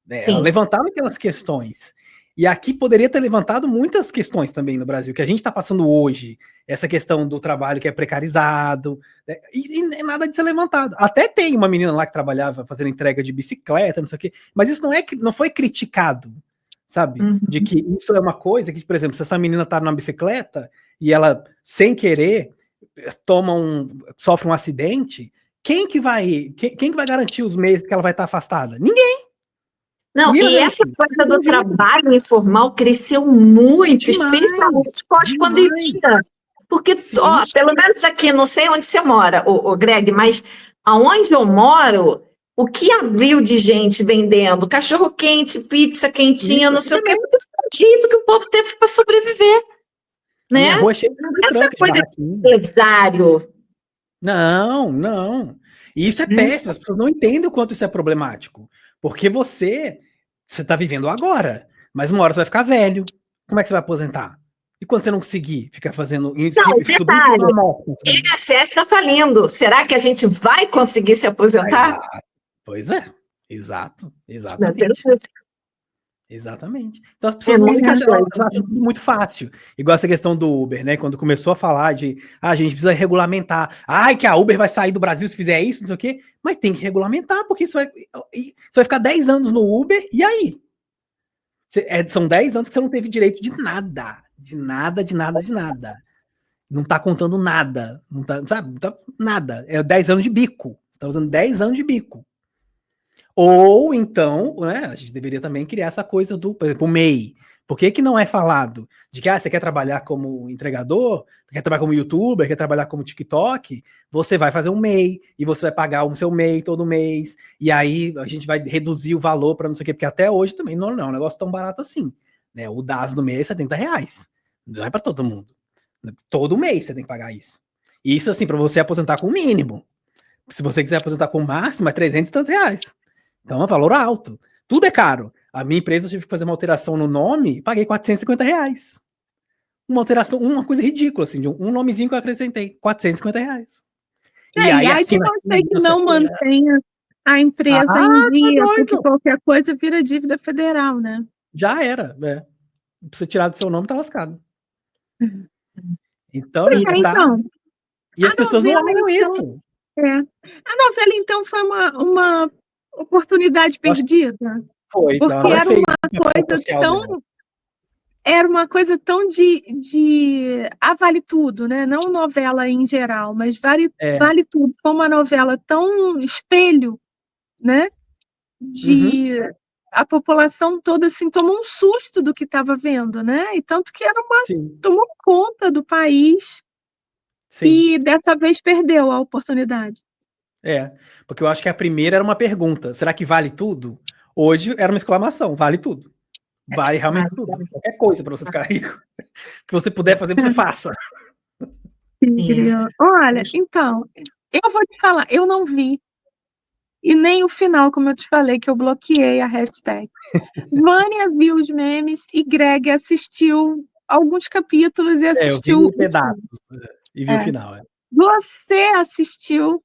Ela levantava aquelas questões. E aqui poderia ter levantado muitas questões também no Brasil, que a gente está passando hoje. Essa questão do trabalho que é precarizado, né? E nada de ser levantado. Até tem uma menina lá que trabalhava fazendo entrega de bicicleta, não sei o quê, mas isso não foi criticado, sabe? De que isso é uma coisa que, por exemplo, se essa menina tá numa bicicleta e ela, sem querer, sofre um acidente, quem que vai garantir os meses que ela vai estar afastada? Ninguém. Não, e essa coisa do trabalho informal cresceu muito, especialmente pós-pandemia. Porque, pelo menos aqui, não sei onde você mora, o Greg, mas aonde eu moro, o que abriu de gente vendendo cachorro-quente, pizza quentinha, não sei o que, porque foi o jeito que o povo teve para sobreviver. Né? Minha rua é cheia de essa coisa de empresário. Não. E isso é péssimo, as pessoas não entendem o quanto isso é problemático. Porque você tá vivendo agora, mas uma hora você vai ficar velho. Como é que você vai aposentar? E quando você não conseguir ficar fazendo isso, Não, subindo por uma detalhe, moto? o INSS está falindo. Será que a gente vai conseguir se aposentar? Pois é, exato, Não, exatamente. Exatamente. Então as pessoas É não muito se acham, doido. elas acham tudo muito fácil. Igual essa questão do Uber, né? Quando começou a falar de a gente precisa regulamentar. Ai, que a Uber vai sair do Brasil se fizer isso, não sei o quê. Mas tem que regulamentar, porque você vai ficar 10 anos no Uber, e aí? São 10 anos que você não teve direito de nada. De nada, de nada, de nada. Não tá contando nada. Não tá, sabe? Não tá nada. É 10 anos de bico. Você tá usando 10 anos de bico. Ou então, né, a gente deveria também criar essa coisa do, por exemplo, o MEI. Por que não é falado de que você quer trabalhar como entregador, quer trabalhar como youtuber, quer trabalhar como TikTok, você vai fazer um MEI e você vai pagar o seu MEI todo mês, e aí a gente vai reduzir o valor para não sei o quê, porque até hoje também não é um negócio tão barato assim. Né? O DAS do mês é R$70. Não é para todo mundo. Todo mês você tem que pagar isso. Isso, assim, para você aposentar com o mínimo. Se você quiser aposentar com o máximo, é 300 e tantos reais. Então é um valor alto. Tudo é caro. A minha empresa, eu tive que fazer uma alteração no nome, paguei R$450. Uma alteração, uma coisa ridícula, assim, de um nomezinho que eu acrescentei, R$450. E aí, Ai de acima você que não mantenha a empresa em dia, porque qualquer coisa vira dívida federal, né? Já era, né? Pra você tirar do seu nome, tá lascado. Então, e as pessoas não olham isso. A novela, então, foi uma oportunidade perdida. Foi, porque era uma coisa tão de vale tudo, né? Não novela em geral, mas vale tudo. Foi uma novela tão espelho, né? A população toda assim tomou um susto do que estava vendo, né? E tanto que tomou conta do país. Sim. E dessa vez perdeu a oportunidade. Porque eu acho que a primeira era uma pergunta: será que vale tudo? Hoje era uma exclamação: vale tudo. Vale realmente tudo. Qualquer coisa para você ficar rico. Que você puder fazer, você faça. Olha, então, eu vou te falar, eu não vi. E nem o final, como eu te falei, que eu bloqueei a hashtag. Vânia viu os memes e Greg assistiu alguns capítulos e assistiu... eu vi pedaços e vi o final. Você assistiu,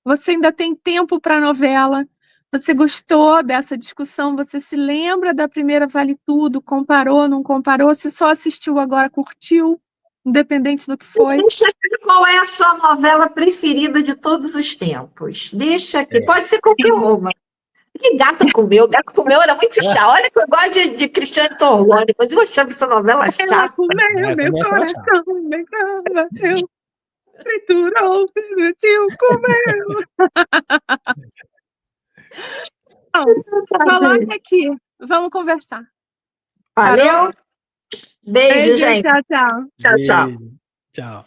você ainda tem tempo para a novela, você gostou dessa discussão, você se lembra da primeira Vale Tudo, comparou, não comparou, se só assistiu agora, curtiu, independente do que foi. Deixa aqui qual é a sua novela preferida de todos os tempos. Deixa aqui, pode ser qualquer uma. Que Gato Comeu era muito chato. Olha que eu gosto de Cristiane Torlone, mas eu achava essa novela chata. Ela comeu meu coração, meu coração. Triturou, tio, comeu. Coloque aqui, vamos conversar. Valeu. Beijo, gente. Tchau, tchau. Tchau, tchau. Tchau.